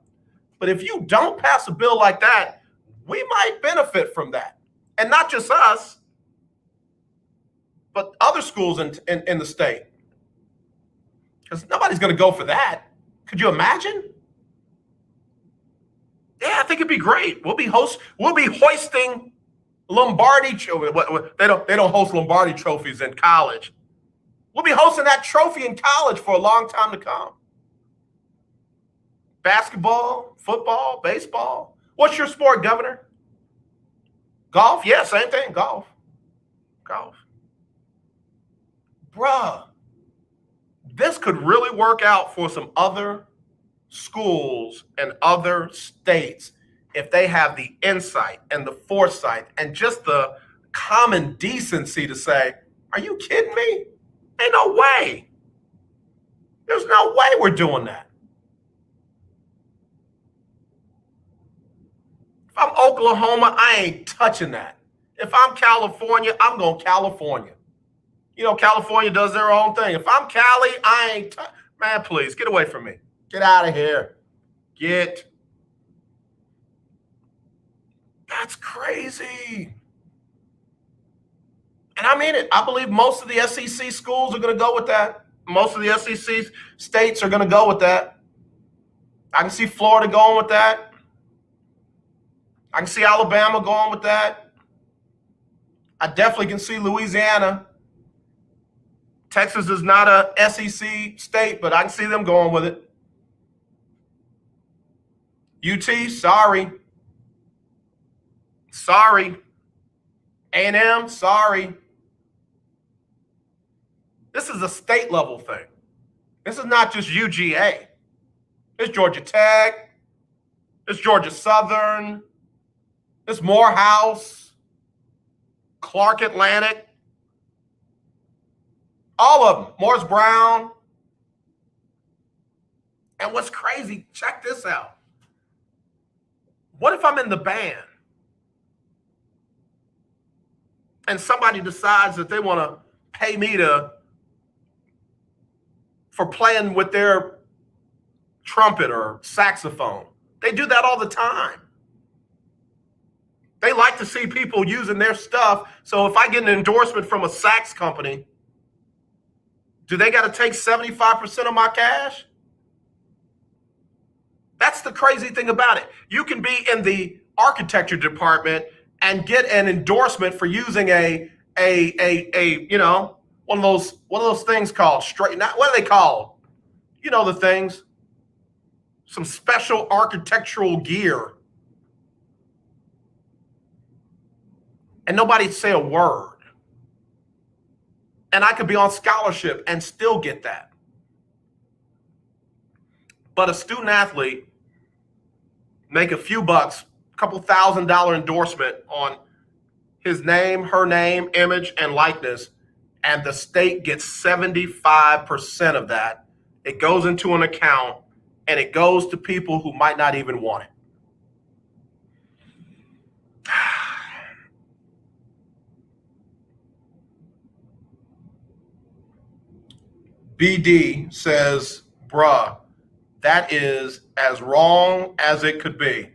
But if you don't pass a bill like that, we might benefit from that. And not just us, but other schools in the state. Because nobody's going to go for that. Could you imagine? Yeah, I think it'd be great. We'll be hoisting Lombardi. They don't host Lombardi trophies in college. We'll be hosting that trophy in college for a long time to come. Basketball, football, baseball. What's your sport, Governor? Golf? Yeah, same thing. Golf. Bruh, this could really work out for some other schools and other states if they have the insight and the foresight and just the common decency to say, are you kidding me? Ain't no way. There's no way we're doing that. If I'm Oklahoma, I ain't touching that. If I'm California, I'm going California. You know, California does their own thing. If I'm Cali, I ain't man, please, get away from me. Get out of here. That's crazy. And I mean it. I believe most of the SEC schools are going to go with that. Most of the SEC states are going to go with that. I can see Florida going with that. I can see Alabama going with that. I definitely can see Louisiana. Texas is not a SEC state, but I can see them going with it. UT, sorry. A&M, sorry. This is a state level thing. This is not just UGA. It's Georgia Tech. It's Georgia Southern. It's Morehouse. Clark Atlantic. All of them. Morris Brown. And what's crazy, check this out. What if I'm in the band and somebody decides that they want to pay me for playing with their trumpet or saxophone? They do that all the time. They like to see people using their stuff. So if I get an endorsement from a sax company, do they got to take 75% of my cash? That's the crazy thing about it. You can be in the architecture department and get an endorsement for using a you know, one of those things called straight. What are they called? You know the things. Some special architectural gear. And nobody say a word. And I could be on scholarship and still get that. But a student athlete make a few bucks, a couple $1,000 endorsement on his name, her name, image, and likeness, and the state gets 75% of that. It goes into an account, and it goes to people who might not even want it. BD says, bruh, that is as wrong as it could be.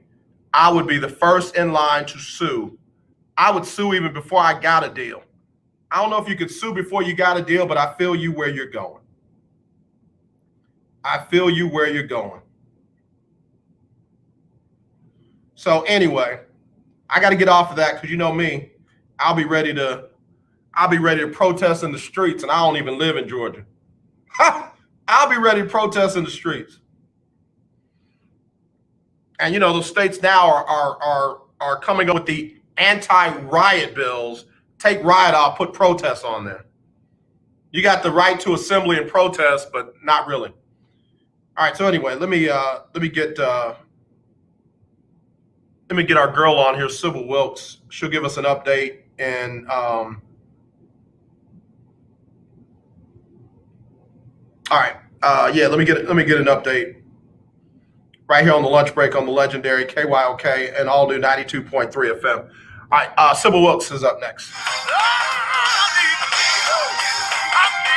I would be the first in line to sue. I would sue even before I got a deal. I don't know if you could sue before you got a deal, but I feel you where you're going. I feel you where you're going. So anyway, I got to get off of that because you know me, I'll be ready to protest in the streets, and I don't even live in Georgia. I'll be ready to protest in the streets. And you know, those states now are coming up with the anti-riot bills. Take riot out, put protests on there. You got the right to assembly and protest, but not really. All right. So anyway, let me get our girl on here, Sybil Wilkes. She'll give us an update. And all right. Let me get an update right here on the lunch break on the legendary KYOK and all new 92.3 FM. All right. Sybil Wilkes is up next.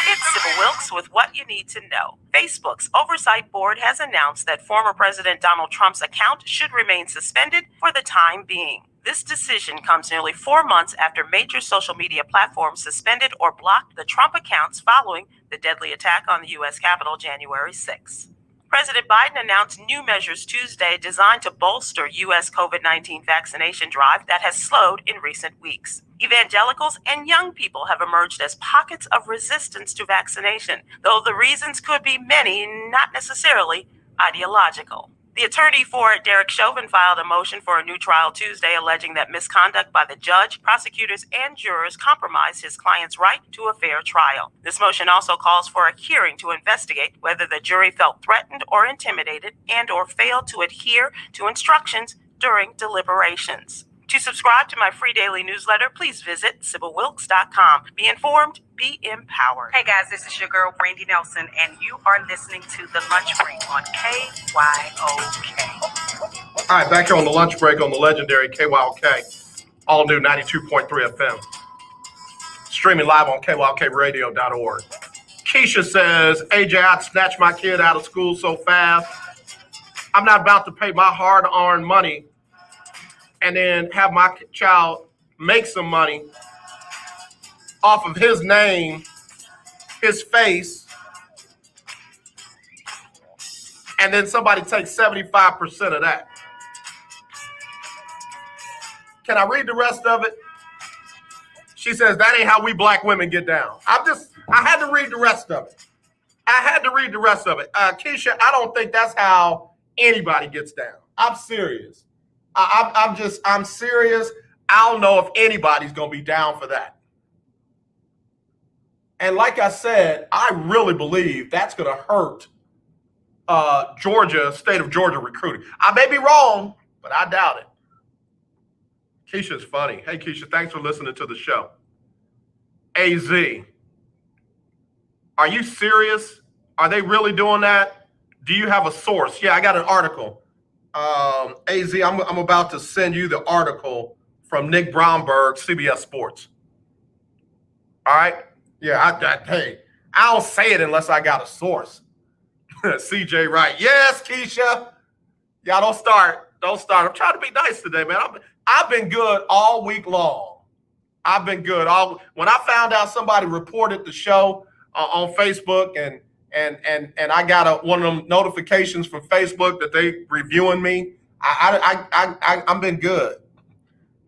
It's Sybil Wilkes with what you need to know. Facebook's oversight board has announced that former President Donald Trump's account should remain suspended for the time being. This decision comes nearly 4 months after major social media platforms suspended or blocked the Trump accounts following the deadly attack on the U.S. Capitol January 6. President Biden announced new measures Tuesday designed to bolster U.S. COVID-19 vaccination drive that has slowed in recent weeks. Evangelicals and young people have emerged as pockets of resistance to vaccination, though the reasons could be many, not necessarily ideological. The attorney for Derek Chauvin filed a motion for a new trial Tuesday alleging that misconduct by the judge, prosecutors, and jurors compromised his client's right to a fair trial. This motion also calls for a hearing to investigate whether the jury felt threatened or intimidated and or failed to adhere to instructions during deliberations. To subscribe to my free daily newsletter, please visit SybilWilkes.com. Be informed, be empowered. Hey guys, this is your girl Brandy Nelson, and you are listening to The Lunch Break on KYOK. All right, back here on the lunch break on the legendary KYOK, all new 92.3 FM. Streaming live on KYOKradio.org. Keisha says, AJ, I'd snatch my kid out of school so fast. I'm not about to pay my hard-earned money and then have my child make some money off of his name, his face, and then somebody takes 75% of that. Can I read the rest of it? She says, that ain't how we black women get down. I had to read the rest of it. Keisha, I don't think that's how anybody gets down. I'm serious. I'm serious. I don't know if anybody's going to be down for that. And like I said, I really believe that's going to hurt state of Georgia recruiting. I may be wrong, but I doubt it. Keisha's funny. Hey, Keisha, thanks for listening to the show. AZ, are you serious? Are they really doing that? Do you have a source? Yeah, I got an article. AZ, I'm about to send you the article from Nick Brownberg, CBS Sports. All right? Yeah, hey, I don't say it unless I got a source. CJ Wright. Yes, Keisha. Y'all don't start. I'm trying to be nice today, man. I've been good all week long. When I found out somebody reported the show on Facebook and I got one of them notifications from Facebook that they reviewing me, I've been good.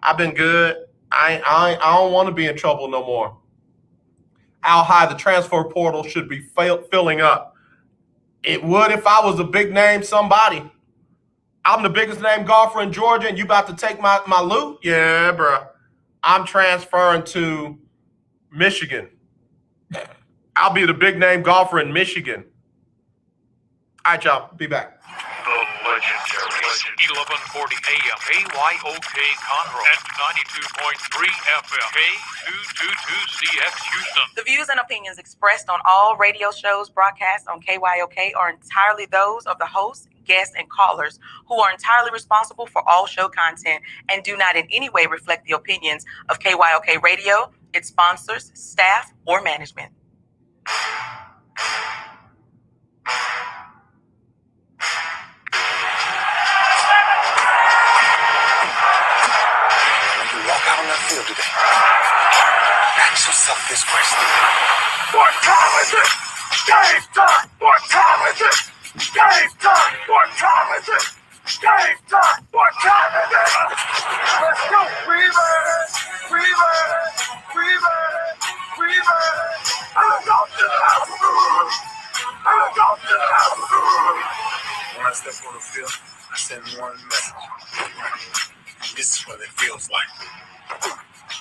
I've been good. I don't want to be in trouble no more. How high the transfer portal should be filling up. It would if I was a big name somebody. I'm the biggest name golfer in Georgia and you about to take my loot? Yeah, bro. I'm transferring to Michigan. I'll be the big name golfer in Michigan. All right, y'all. Be back. The legendary 1140 AM KYOK Conroe at 92.3 FM K222CX Houston. The views and opinions expressed on all radio shows broadcast on KYOK are entirely those of the hosts, guests, and callers who are entirely responsible for all show content and do not in any way reflect the opinions of KYOK Radio, its sponsors, staff, or management. You walk out on that field today. Ask yourself this question. What time is it? Game time! What time is it? Game time! What time is it? Game time! What time is it? Let's go! Freebird! Freebird! Freebird! Freebird! I'm going to the house! I'm going to the house! When I step on the field, I send one message. This is what it feels like.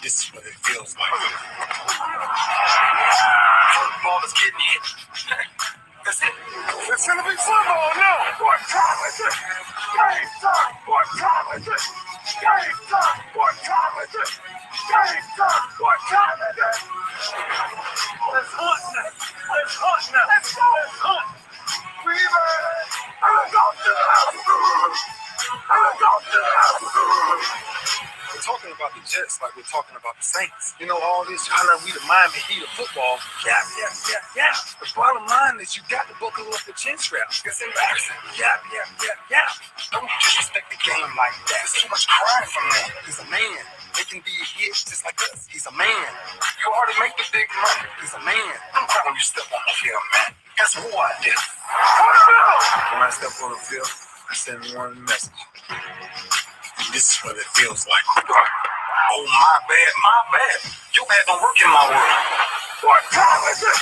This is what it feels like. Ball is getting hit. That's it. It's gonna be football now. What time is it? Game time. What time is it? Game time. What time is it? Game time. What time is it? Let's hunt now. Let's hunt now. Let's go. Let's hunt. Freebird. I'm going to the house. I'm going to the house. We're talking about the Jets like we're talking about the Saints. You know, all this trying to be the Miami Heat of football. Yeah. The bottom line is you got to buckle up the chin straps. It's embarrassing. Yeah. Don't disrespect the game like that. There's too much crying from him. He's a man. They can be a hit just like us. He's a man. You already make the big money. He's a man. Don't cry when you step on the field, man. That's war I did. When I step on the field, I send one message. This is what it feels like. Oh, my bad. You had no work in my world. What time is it?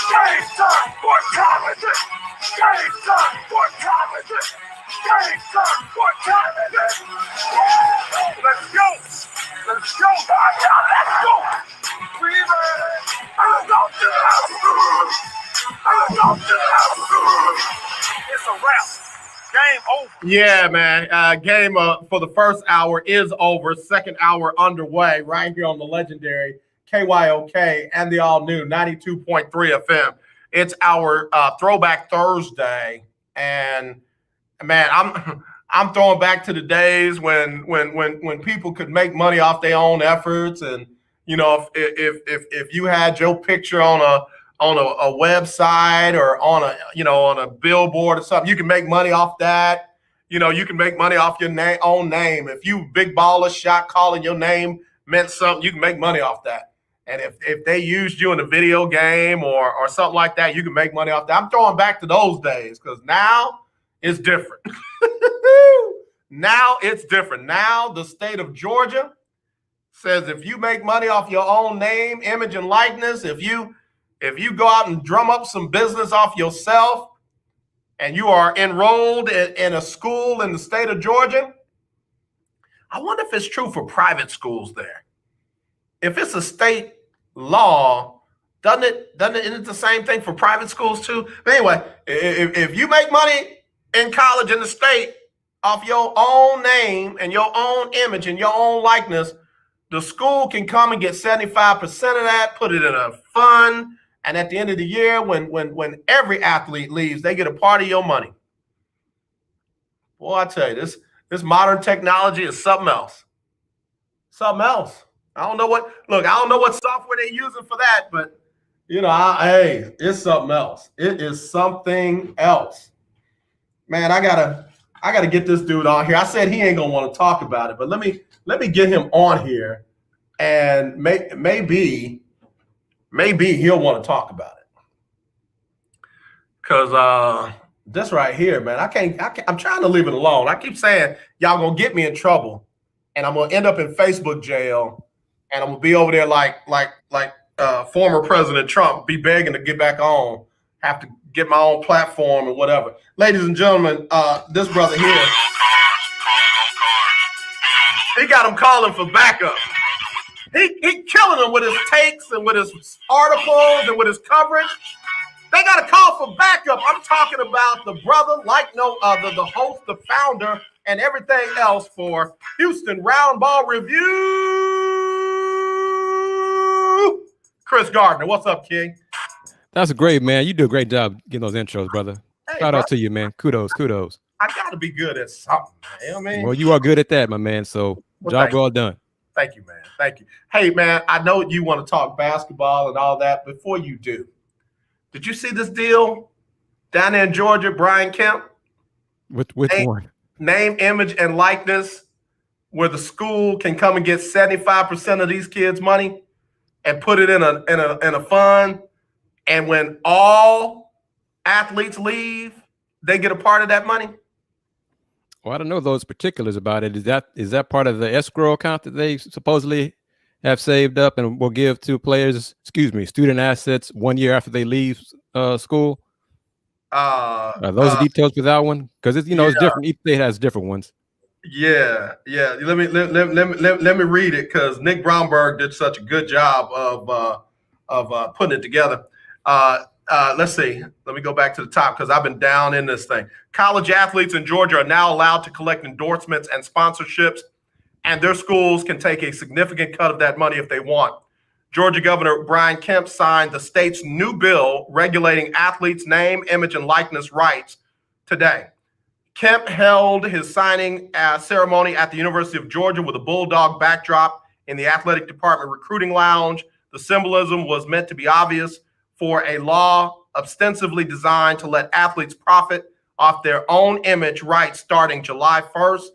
Game time. What time is it? Game time. What time is it? Game time. What time is it? Let's go. Let's go. Let's go. Freebird. I'm going to the house. I'm going to the house. It's a wrap. Game over. Yeah, man. Game for the first hour is over. Second hour underway right here on the legendary KYOK and the all-new 92.3 FM. It's our Throwback Thursday. And, man, I'm throwing back to the days when people could make money off their own efforts. And, you know, if you had your picture on a website or on a billboard or something, you can make money off that. You know, you can make money off your own name. If you big baller shot calling your name meant something, you can make money off that. And if they used you in a video game or something like that, you can make money off that. I'm throwing back to those days because now it's different. Now it's different. Now the state of Georgia says if you make money off your own name, image, and likeness, if you go out and drum up some business off yourself and you are enrolled in a school in the state of Georgia, I wonder if it's true for private schools there. If it's a state law, isn't it the same thing for private schools too? But anyway, if you make money in college in the state off your own name and your own image and your own likeness, the school can come and get 75% of that, put it in a fund. And at the end of the year, when every athlete leaves, they get a part of your money. Boy, I tell you, this modern technology is something else. Something else. I don't know what software they're using for that, but you know, hey, it's something else. It is something else. Man, I gotta get this dude on here. I said he ain't gonna want to talk about it, but let me get him on here, and maybe he'll want to talk about it. Because this right here, man, I'm trying to leave it alone. I keep saying y'all gonna get me in trouble, and I'm gonna end up in Facebook jail, and I'm gonna be over there like former President Trump, be begging to get back on, have to get my own platform and whatever. Ladies and gentlemen, this brother here, he got him calling for backup. He killing them with his takes and with his articles and with his coverage. They got to call for backup. I'm talking about the brother like no other, the host, the founder, and everything else for Houston Roundball Review. Kris Gardner, what's up, King? That's great, man. You do a great job getting those intros, brother. Hey, Shout out to you, man. Kudos. I got to be good at something, man. You know what I mean? Well, you are good at that, my man. So job well done. Thank you, man. Thank you. Hey, man, I know you want to talk basketball and all that. Before you do, Did you see this deal down there in Georgia, Brian Kemp? With which one? Name, image, and likeness, where the school can come and get 75% of these kids' money and put it in a fund. And when all athletes leave, they get a part of that money. Well, I don't know those particulars about it. Is that part of the escrow account that they supposedly have saved up and will give to players, student assets 1 year after they leave school? Are those details for that one? Because it's different. Each state has different ones. Yeah. Let me read it, because Nick Brownberg did such a good job of putting it together. Let's see. Let me go back to the top, because I've been down in this thing. College athletes in Georgia are now allowed to collect endorsements and sponsorships, and their schools can take a significant cut of that money if they want. Georgia Governor Brian Kemp signed the state's new bill regulating athletes' name, image, and likeness rights today. Kemp held his signing ceremony at the University of Georgia with a bulldog backdrop in the athletic department recruiting lounge. The symbolism was meant to be obvious for a law ostensibly designed to let athletes profit off their own image rights starting July 1st.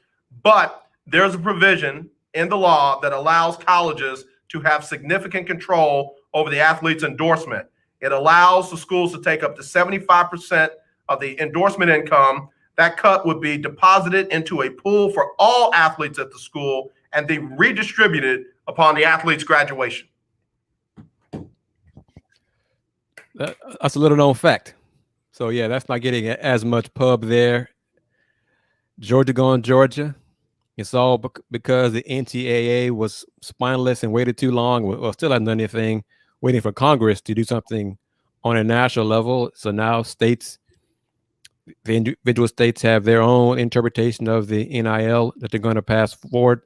But there's a provision in the law that allows colleges to have significant control over the athlete's endorsement. It allows the schools to take up to 75% of the endorsement income. That cut would be deposited into a pool for all athletes at the school and then redistributed upon the athlete's graduation. That's a little known fact. So yeah, that's not getting as much pub there. Georgia going Georgia. It's all because the NCAA was spineless and waited too long. Well, still hasn't done anything, waiting for Congress to do something on a national level. So now the individual states have their own interpretation of the NIL that they're going to pass forward.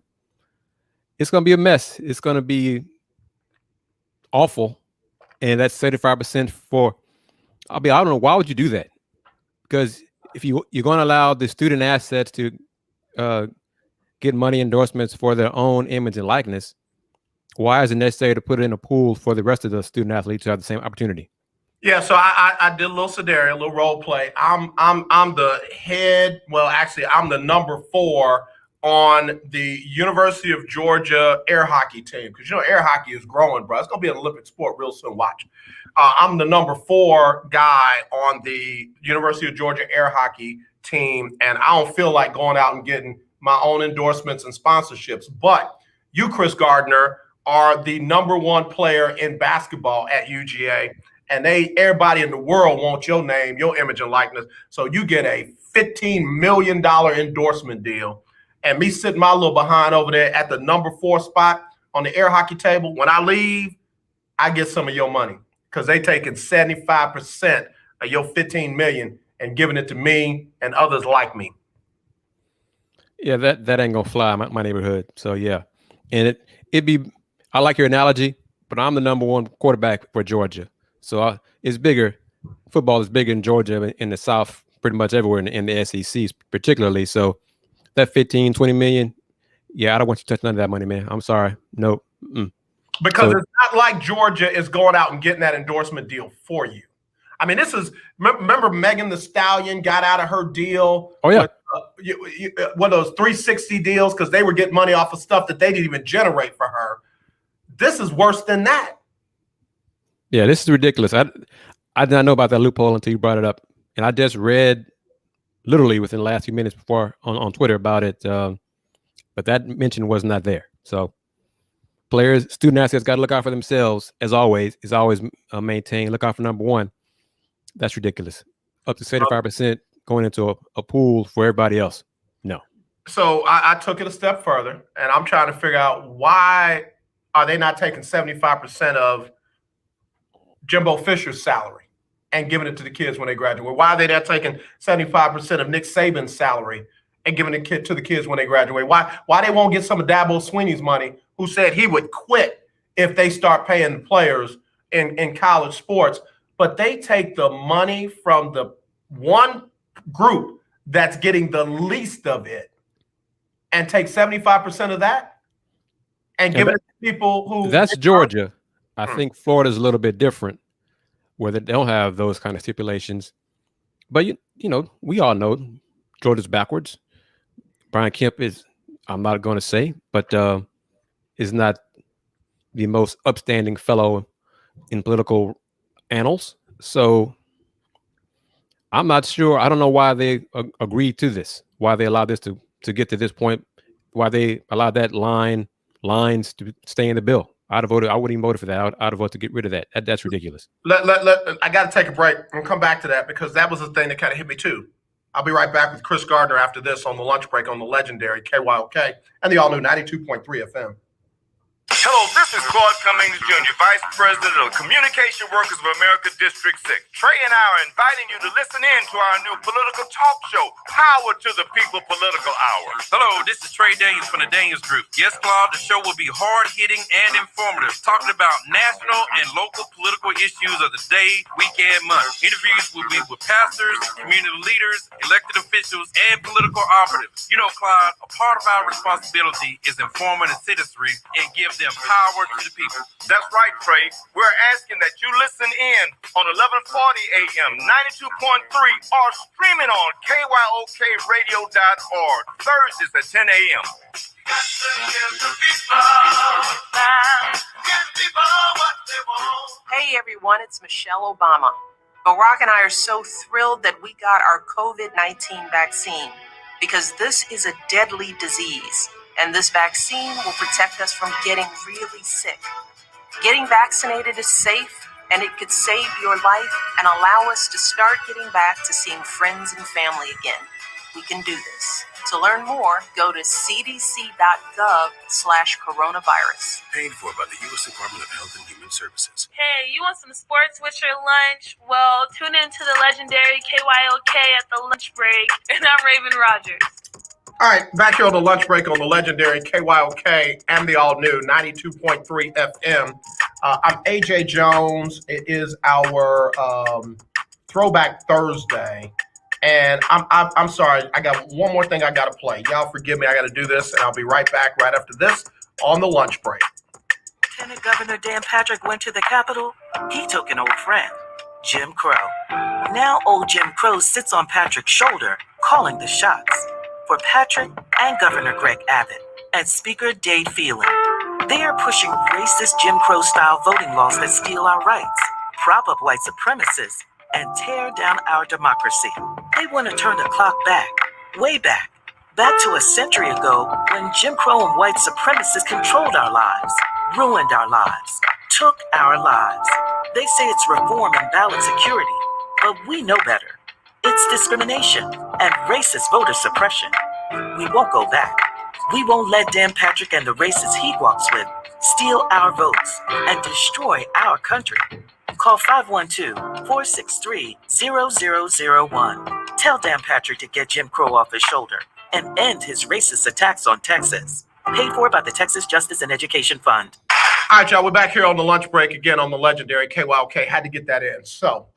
It's going to be a mess. It's going to be awful. And that's 75% for, I don't know, why would you do that? Because if you're going to allow the student assets to get money endorsements for their own image and likeness, why is it necessary to put it in a pool for the rest of the student athletes to have the same opportunity? Yeah, so I did a little scenario, a little role play. I'm the head. Well, actually, I'm the number 4 on the University of Georgia air hockey team, because air hockey is growing, bro. It's gonna be an Olympic sport real soon. Watch. I'm the number 4 guy on the University of Georgia air hockey team, and I don't feel like going out and getting my own endorsements and sponsorships. But you, Kris Gardner, are the number 1 player in basketball at UGA. And everybody in the world wants your name, your image, and likeness. So you get a $15 million endorsement deal. And me sitting my little behind over there at the number 4 spot on the air hockey table, when I leave, I get some of your money, because they taking 75% of your $15 million and giving it to me and others like me. Yeah, that ain't gonna fly in my neighborhood. So yeah, and I like your analogy, but I'm the number 1 quarterback for Georgia. So it's bigger. Football is bigger in Georgia, in the South, pretty much everywhere in the SEC particularly. So that 15, 20 million, yeah, I don't want you to touch none of that money, man. I'm sorry. Nope. Because it's not like Georgia is going out and getting that endorsement deal for you. I mean, remember Megan Thee Stallion got out of her deal? Oh, yeah. With, one of those 360 deals, because they were getting money off of stuff that they didn't even generate for her. This is worse than that. Yeah, this is ridiculous. I did not know about that loophole until you brought it up. And I just read literally within the last few minutes before on Twitter about it. But that mention was not there. So players, student athletes got to look out for themselves, as always. Is always maintain, look out for number 1. That's ridiculous. Up to 75% going into a pool for everybody else. No. So I took it a step further, and I'm trying to figure out, why are they not taking 75% of Jimbo Fisher's salary and giving it to the kids when they graduate? Why are they not taking 75% of Nick Saban's salary and giving it to the kids when they graduate? Why they won't get some of Dabo Swinney's money, who said he would quit if they start paying the players in college sports? But they take the money from the one group that's getting the least of it and take 75% of that and give it to people who... That's Georgia. I think Florida's a little bit different. where they don't have those kind of stipulations. But you know, we all know Georgia's backwards. Brian Kemp is, I'm not going to say, but is not the most upstanding fellow in political annals. So I'm not sure. I don't know why they agreed to this, why they allowed this to get to this point, why they allowed that lines to stay in the bill. I'd have voted. I wouldn't even vote for that. I'd have voted to get rid of that. That's ridiculous. I got to take a break and come back to that because that was the thing that kind of hit me too. I'll be right back with Kris Gardner after this on the lunch break on the legendary KYOK and the all-new 92.3 FM. Hello, this is Claude Cummings Jr., Vice President of Communication Workers of America District 6. Trey and I are inviting you to listen in to our new political talk show, Power to the People Political Hour. Hello, this is Trey Daniels from the Daniels Group. Yes, Claude, the show will be hard-hitting and informative, talking about national and local political issues of the day, week, and month. Interviews will be with pastors, community leaders, elected officials, and political operatives. You know, Claude, a part of our responsibility is informing the citizenry and give them power to the people. That's right, Trey. We're asking that you listen in on 1140 AM, 92.3, or streaming on KYOKradio.org, Thursdays at 10 a.m. Hey everyone, it's Michelle Obama. Barack and I are so thrilled that we got our COVID-19 vaccine because this is a deadly disease. And this vaccine will protect us from getting really sick. Getting vaccinated is safe, and it could save your life and allow us to start getting back to seeing friends and family again. We can do this. To learn more, go to cdc.gov/coronavirus. Paid for by the U.S. Department of Health and Human Services. Hey, you want some sports with your lunch? Well, tune in to the legendary KYOK at the lunch break, and I'm Raven Rogers. All right, back here on the lunch break on the legendary KYOK and the all-new 92.3 FM. I'm AJ Jones. It is our Throwback Thursday. And I'm sorry, I got one more thing I got to play. Y'all forgive me, I got to do this, and I'll be right back right after this on the lunch break. Lieutenant Governor Dan Patrick went to the Capitol. He took an old friend, Jim Crow. Now old Jim Crow sits on Patrick's shoulder, calling the shots. For Patrick and Governor Greg Abbott and Speaker Dade Phelan, they are pushing racist Jim Crow-style voting laws that steal our rights, prop up white supremacists, and tear down our democracy. They want to turn the clock back, way back to a century ago when Jim Crow and white supremacists controlled our lives, ruined our lives, took our lives. They say it's reform and ballot security, but we know better. It's discrimination and racist voter suppression. We won't go back. We won't let Dan Patrick and the racists he walks with steal our votes and destroy our country. Call 512-463-0001. Tell Dan Patrick to get Jim Crow off his shoulder and end his racist attacks on Texas. Paid for by the Texas Justice and Education Fund. All right, y'all, we're back here on the lunch break again on the legendary KYOK. Had to get that in. So,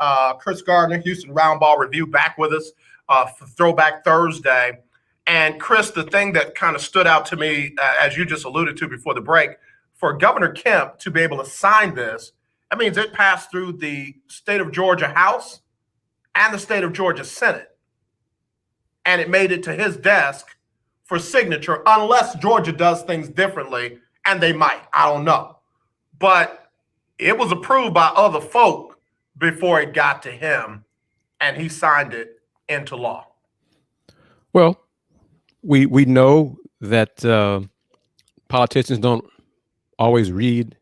Kris Gardner, Houston Roundball Review, back with us for Throwback Thursday. And Kris, the thing that kind of stood out to me, as you just alluded to before the break, for Governor Kemp to be able to sign this, that means it passed through the state of Georgia House and the state of Georgia Senate. And it made it to his desk for signature, unless Georgia does things differently, and they might. I don't know. But it was approved by other folk before it got to him, and he signed it into law. Well, we know that politicians don't always read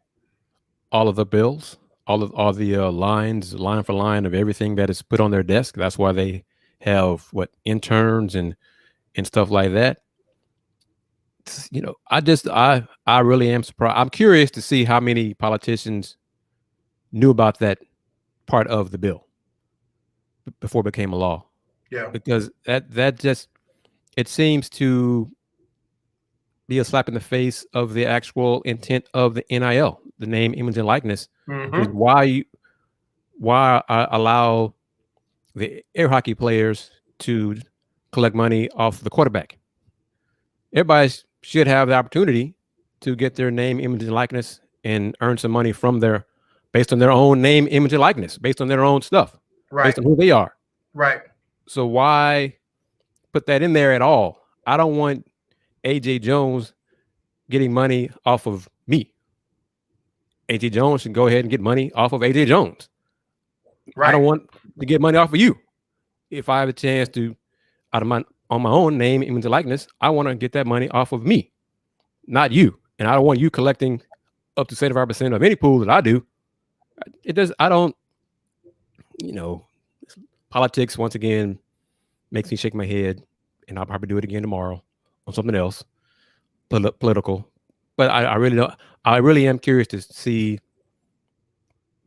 all of the bills, all the lines, line for line of everything that is put on their desk. That's why they have interns and stuff like that. You know, I really am surprised. I'm curious to see how many politicians knew about that part of the bill before it became a law. Yeah. Because that just, it seems to be a slap in the face of the actual intent of the NIL, the name, image, and likeness. Mm-hmm. Why I allow the air hockey players to collect money off the quarterback. Everybody should have the opportunity to get their name, image, and likeness and earn some money from their based on their own name, image, and likeness, based on their own stuff, Right. based on who they are. Right. So why put that in there at all? I don't want AJ Jones getting money off of me. AJ Jones should go ahead and get money off of AJ Jones. Right. I don't want to get money off of you. If I have a chance to, on my own name, image, and likeness, I want to get that money off of me, not you. And I don't want you collecting up to 75% of any pool that I do. It does. I don't. Politics once again makes me shake my head, and I'll probably do it again tomorrow on something else, political. But I really don't. I really am curious to see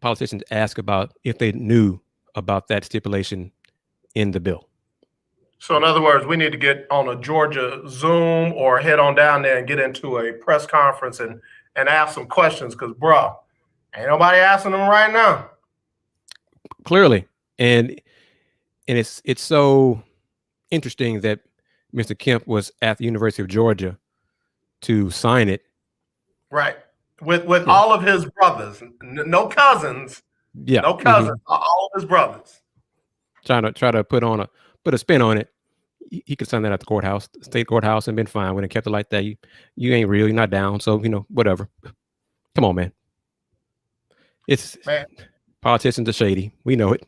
politicians ask about if they knew about that stipulation in the bill. So in other words, we need to get on a Georgia Zoom or head on down there and get into a press conference and ask some questions, because, bro, ain't nobody asking them right now. Clearly. And it's so interesting that Mr. Kemp was at the University of Georgia to sign it. Right. With all of his brothers, no cousins. Yeah. No cousins, all of his brothers. Try to put a spin on it. He could sign that at the courthouse, state courthouse, and been fine. When it kept it like that, you ain't real, you're not down. So, whatever. Come on, man. Politicians are shady. We know it.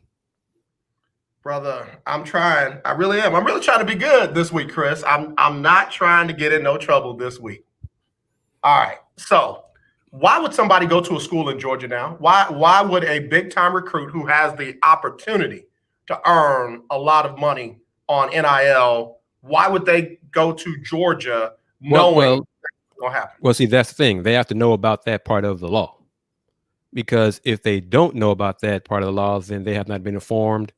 Brother, I'm trying. I really am. I'm really trying to be good this week, Kris. I'm not trying to get in no trouble this week. All right. So why would somebody go to a school in Georgia now? Why would a big time recruit who has the opportunity to earn a lot of money on NIL, why would they go to Georgia knowing that's going to happen? Well, see, that's the thing. They have to know about that part of the law. Because if they don't know about that part of the law, then they have not been informed.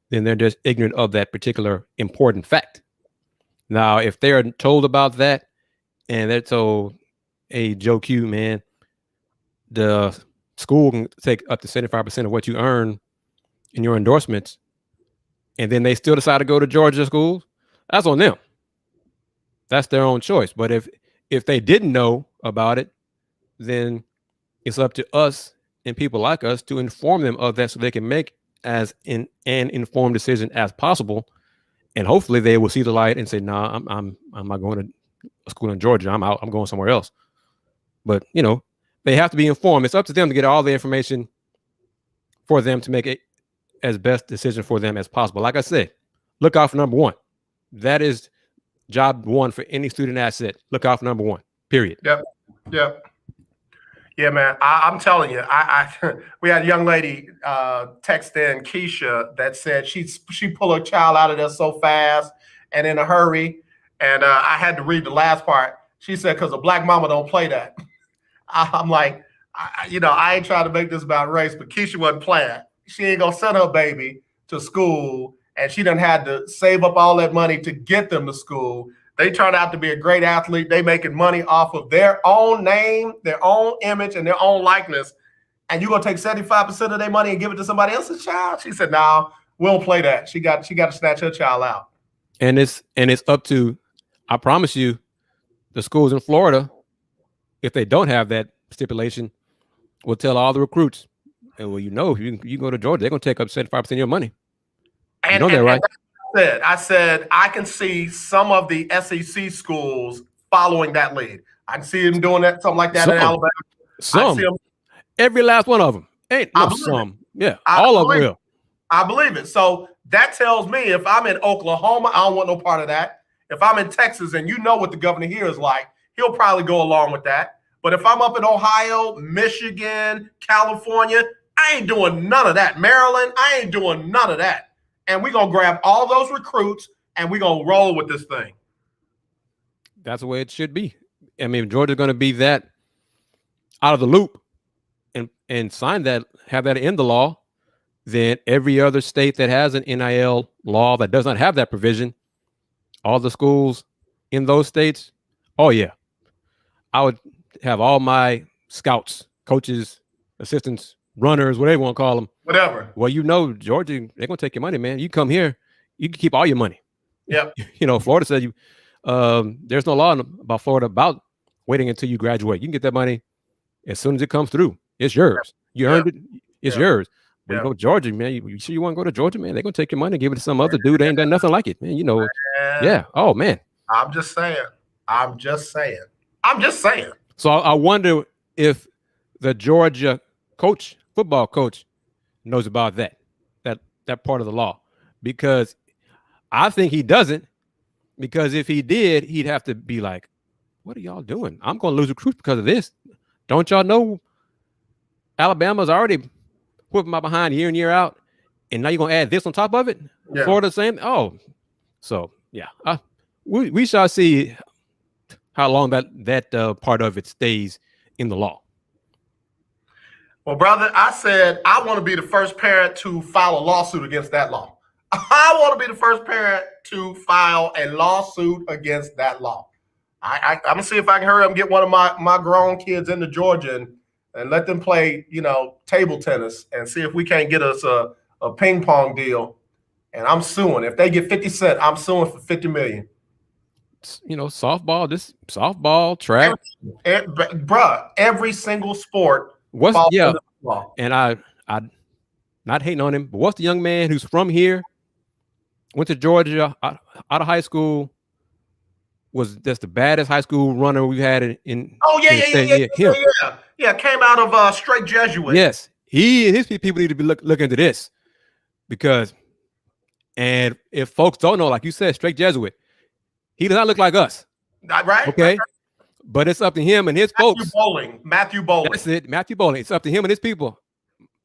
Then they're just ignorant of that particular important fact. Now, if they're told about that and they're told, hey, Joe Q, man, the school can take up to 75% of what you earn in your endorsements, and then they still decide to go to Georgia schools, that's on them. That's their own choice. But if they didn't know about it, then it's up to us and people like us to inform them of that so they can make as an informed decision as possible. And hopefully they will see the light and say, nah, I'm not going to a school in Georgia. I'm out. I'm going somewhere else. But, they have to be informed. It's up to them to get all the information for them to make it as best decision for them as possible. Like I said, look out for number one. That is job one for any student asset. Look out for number one, period. Yep. Yeah, man. I'm telling you, we had a young lady text in, Keisha, that said she pulled her child out of there so fast and in a hurry. And I had to read the last part. She said, because a black mama don't play that. I'm like, I ain't trying to make this about race, but Keisha wasn't playing. She ain't going to send her baby to school, and she done had to save up all that money to get them to school. They turned out to be a great athlete. They making money off of their own name, their own image, and their own likeness. And you're going to take 75% of their money and give it to somebody else's child? She said, no, we don't play that. She got to snatch her child out. And it's up to, I promise you, the schools in Florida, if they don't have that stipulation, will tell all the recruits, and if you go to Georgia, they're going to take up 75% of your money. You know that, right? I said I can see some of the SEC schools following that lead. I can see them doing that, something like that in Alabama. Every last one of them. Ain't no some. Yeah, all of them will. I believe it. So that tells me if I'm in Oklahoma, I don't want no part of that. If I'm in Texas, and you know what the governor here is like, he'll probably go along with that. But if I'm up in Ohio, Michigan, California, I ain't doing none of that. Maryland, I ain't doing none of that. And we're going to grab all those recruits and we're going to roll with this thing. That's the way it should be. I mean, if Georgia's going to be that out of the loop and sign that, have that in the law, then every other state that has an NIL law that does not have that provision, all the schools in those states, oh yeah, I would have all my scouts, coaches, assistants, runners, whatever you want to call them. Whatever. Well, Georgia, they're going to take your money, man. You come here, you can keep all your money. Yep. Florida said there's no law about Florida about waiting until you graduate. You can get that money as soon as it comes through. It's yours. You earned it. It's yours. But Yeah. you go to Georgia, man. You sure you want to go to Georgia, man? They're gonna take your money and give it to some other dude. Ain't done nothing like it, man. You know. Man. Yeah. Oh man. I'm just saying. So I wonder if the Georgia football coach, knows about that part of the law, because I think he doesn't. Because if he did, he'd have to be like, "What are y'all doing? I'm going to lose recruits because of this. Don't y'all know Alabama's already whipping my behind year in, year out, and now you're going to add this on top of it? Yeah. Florida, same. Oh, so yeah, we shall see how long that part of it stays in the law." Well, brother, I said I want to be the first parent to file a lawsuit against that law. I want to be the first parent to file a lawsuit against that law. I'm gonna see if I can hurry up and get one of my grown kids into Georgia and let them play, table tennis, and see if we can't get us a ping pong deal. And I'm suing. If they get 50 cents, I'm suing for $50 million. Softball, track, bruh, every single sport. And I not hating on him, but what's the young man who's from here, went to Georgia out of high school, was just the baddest high school runner we've had in him. Yeah, came out of straight Jesuit. Yes, he and his people need to be looking into this, because, and if folks don't know, like you said, straight Jesuit, he does not look like us. Right? Okay. Right. But it's up to him and his folks. Matthew Bowling. That's it, Matthew Bowling. It's up to him and his people.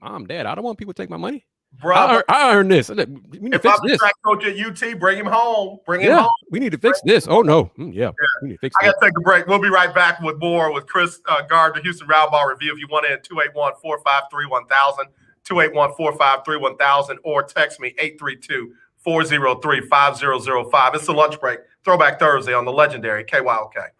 Mom, Dad, I don't want people to take my money. Bro, I earned this. We need to fix this. Track coach at UT, bring him home. Bring him home. We need to fix this. Oh no. We need to fix I got to take a break. We'll be right back with more with Kris Gardner, Houston Roundball Review. If you want in, 281-453-1000, 281-453-1000, or text me 832-403-5005. It's the lunch break. Throwback Thursday on the legendary KYOK.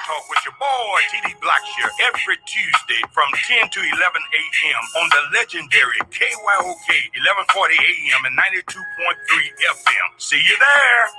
Talk with your boy TD Blackshear every Tuesday from 10 to 11 a.m. on the legendary KYOK 1140 a.m. and 92.3 FM. See you there.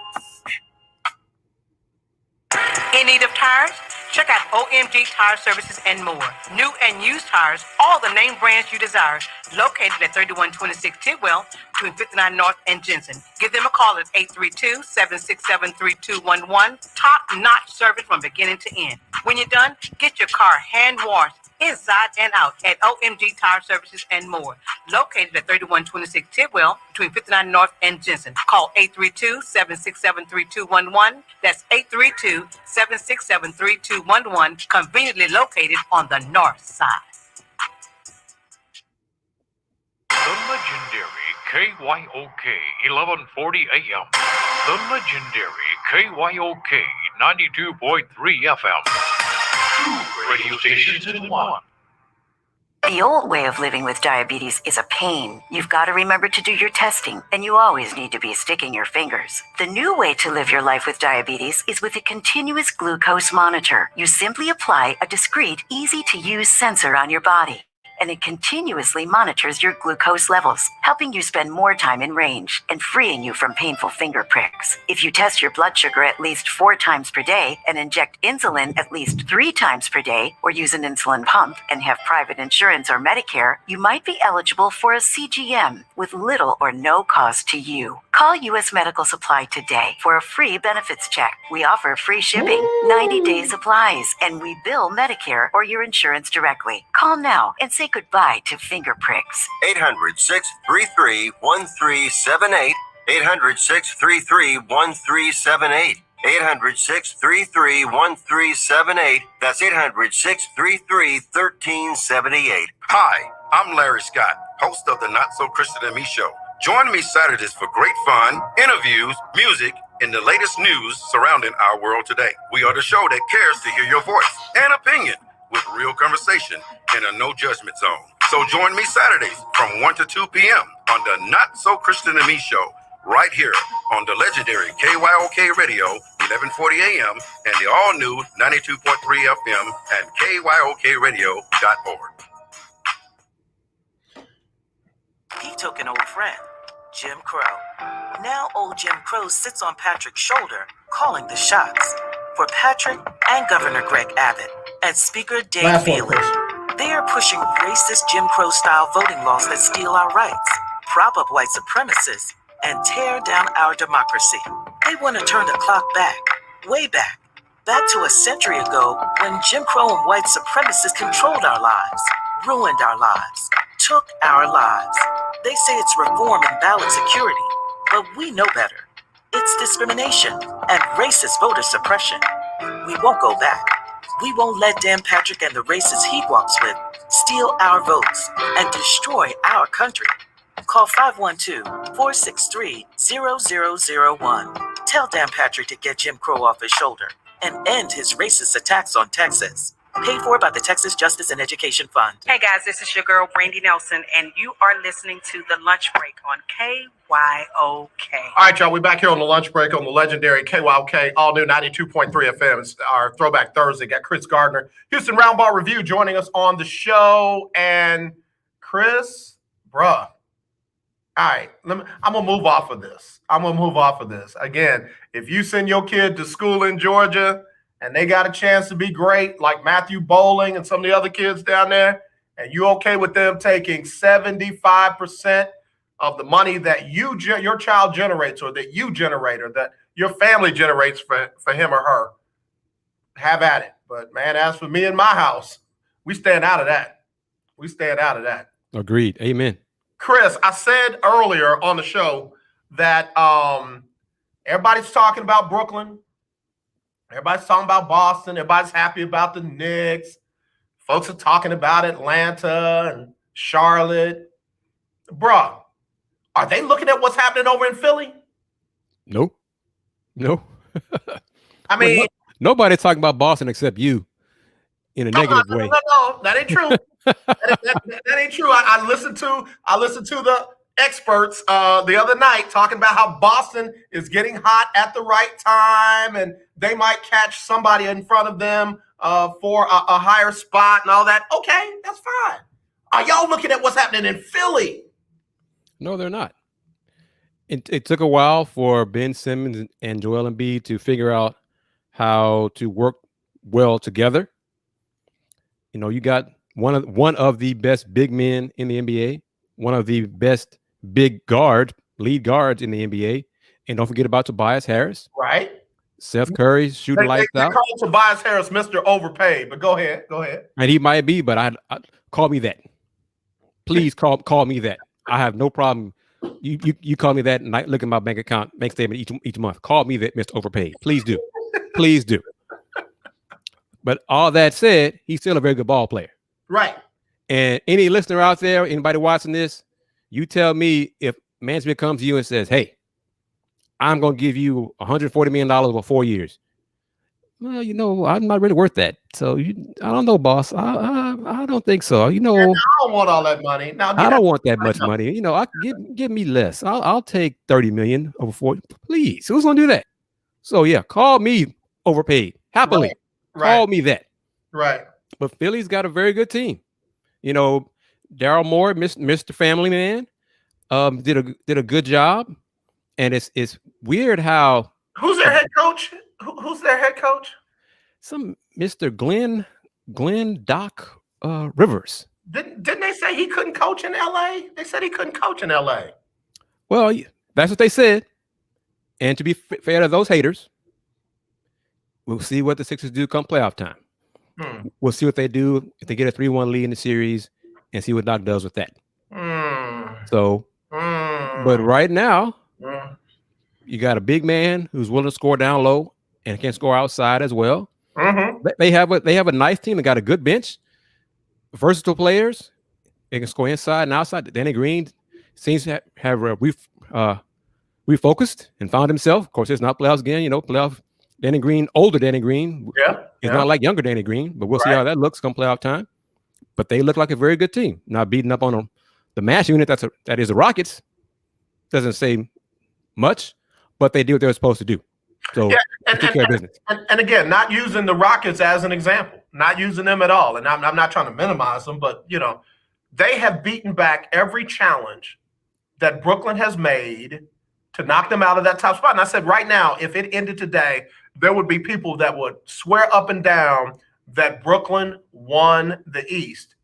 In need of tires? Check out OMG Tire Services and more. New and used tires, all the name brands you desire, located at 3126 Tidwell between 59 North and Jensen. Give them a call at 832-767-3211. Top-notch service from beginning to end. When you're done, get your car hand washed inside and out at OMG Tire Services and more. Located at 3126 Tidwell between 59 North and Jensen. Call 832-767-3211. That's 832-767-3211. Conveniently located on the north side. The legendary KYOK 1140 AM. The legendary KYOK 92.3 FM. 2 radio stations in one. The old way of living with diabetes is a pain. You've got to remember to do your testing, and you always need to be sticking your fingers. The new way to live your life with diabetes is with a continuous glucose monitor. You simply apply a discreet, easy-to-use sensor on your body, and it continuously monitors your glucose levels, helping you spend more time in range and freeing you from painful finger pricks. If you test your blood sugar at least 4 times per day and inject insulin at least 3 times per day, or use an insulin pump and have private insurance or Medicare, you might be eligible for a CGM with little or no cost to you. Call U.S. Medical Supply today for a free benefits check. We offer free shipping, 90-day supplies, and we bill Medicare or your insurance directly. Call now and say goodbye to finger pricks. 800-633-1378. 800-633-1378. 800-633-1378. That's 800-633-1378. Hi, I'm Larry Scott, host of the Not So Christian and Me Show. Join me Saturdays for great fun, interviews, music, and the latest news surrounding our world today. We are the show that cares to hear your voice and opinion with real conversation in a no-judgment zone. So join me Saturdays from 1 to 2 p.m. on the Not So Christian and Me Show, right here on the legendary KYOK Radio, 1140 a.m. and the all-new 92.3 FM and KYOKradio.org. He took an old friend, Jim Crow. Now old Jim Crow sits on Patrick's shoulder, calling the shots for Patrick and Governor Greg Abbott and Speaker Dave Veely. They are pushing racist Jim Crow-style voting laws that steal our rights, prop up white supremacists, and tear down our democracy. They want to turn the clock back, way back to a century ago when Jim Crow and white supremacists controlled our lives, ruined our lives, took our lives. They say it's reform and ballot security, but we know better. It's discrimination and racist voter suppression. We won't go back. We won't let Dan Patrick and the racists he walks with steal our votes and destroy our country. Call 512-463-0001. Tell Dan Patrick to get Jim Crow off his shoulder and end his racist attacks on Texas. Paid for by the Texas Justice and Education Fund. Hey guys, this is your girl Brandy Nelson, and you are listening to The Lunch Break on KYOK. All right, y'all, we back here on The Lunch Break on the legendary KYOK, all new 92.3 FM. It's our Throwback Thursday. Got Kris Gardner, Houston Roundball Review, joining us on the show. And Kris, bruh, all right, I'm going to move off of this. Again, if you send your kid to school in Georgia and they got a chance to be great, like Matthew Bowling and some of the other kids down there, and you okay with them taking 75% of the money that your child generates, or that you generate, or that your family generates for him or her, have at it. But, man, as for me and my house, we stand out of that. Agreed. Amen. Kris, I said earlier on the show that everybody's talking about Brooklyn. Everybody's talking about Boston. Everybody's happy about the Knicks. Folks are talking about Atlanta and Charlotte. Bruh, are they looking at what's happening over in Philly? No. I mean, nobody's talking about Boston except you in a negative way. No, that ain't true. that ain't true. I listened to the experts the other night talking about how Boston is getting hot at the right time, and they might catch somebody in front of them for a higher spot and all that. Okay, that's fine. Are y'all looking at what's happening in Philly? No, they're not. It took a while for Ben Simmons and Joel Embiid to figure out how to work well together. You know, you got one of the best big men in the NBA, one of the best lead guards in the NBA, and don't forget about Tobias Harris. Right. Seth Curry shooting lights out. They call Tobias Harris Mr. Overpaid, but go ahead. And he might be, but I call me that. Please call me that. I have no problem. You call me that, and I look at my bank statement each month. Call me that, Mr. Overpaid. Please do. Please do. But all that said, he's still a very good ball player. Right. And any listener out there, anybody watching this, you tell me if management comes to you and says, hey, I'm going to give you $140 million over 4 years. Well, you know, I'm not really worth that. So I don't know, boss. I don't think so. You know, I don't want all that money. Now, I don't want that much money. You know, I give me less. I'll take $30 million over 40. Please, who's going to do that? So yeah, call me overpaid happily. Right. Call me that. Right. But Philly's got a very good team. You know, Daryl Moore, Mr. Family Man, did a good job. And it's weird how who's their head coach? Who's their head coach? Some Mr. Glenn Doc Rivers. Didn't they say he couldn't coach in LA? They said he couldn't coach in LA. Well, that's what they said. And to be fair to those haters, we'll see what the Sixers do come playoff time. We'll see what they do if they get a 3-1 lead in the series, and see what Doc does with that. So, but right now, you got a big man who's willing to score down low and can score outside as well. They have a nice team. They got a good bench, versatile players. They can score inside and outside. Danny Green seems to have refocused and found himself. Of course, it's not playoffs again. You know, playoff Danny Green, older Danny Green. It's not like younger Danny Green, but we'll see how that looks come playoff time. But they look like a very good team. Not beating up on the mass unit that is the Rockets. Doesn't say much, but they do what they're supposed to do. So take care of business. And again, not using the Rockets as an example, not using them at all. And I'm not trying to minimize them, but you know, they have beaten back every challenge that Brooklyn has made to knock them out of that top spot. And I said, right now, if it ended today, there would be people that would swear up and down that Brooklyn won the East.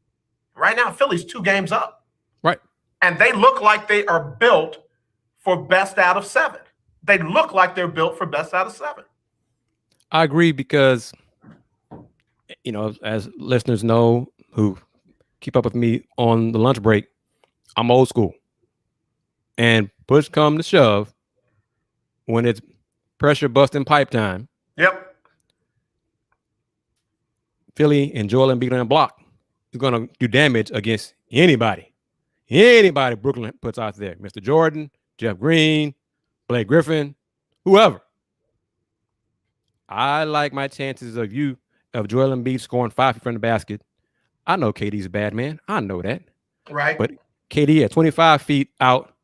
Right now, Philly's 2 games up. Right. And they look like they are built for best out of 7. They look like they're built for best out of 7. I agree because, as listeners know who keep up with me on the lunch break, I'm old school. And push come to shove, when it's pressure busting pipe time. Yep. Philly and Joel Embiid on the block is going to do damage against anybody. Anybody Brooklyn puts out there. Mr. Jordan, Jeff Green, Blake Griffin, whoever. I like my chances of Joel Embiid scoring 5 feet from the basket. I know KD's a bad man. I know that. Right. But KD at 25 feet out,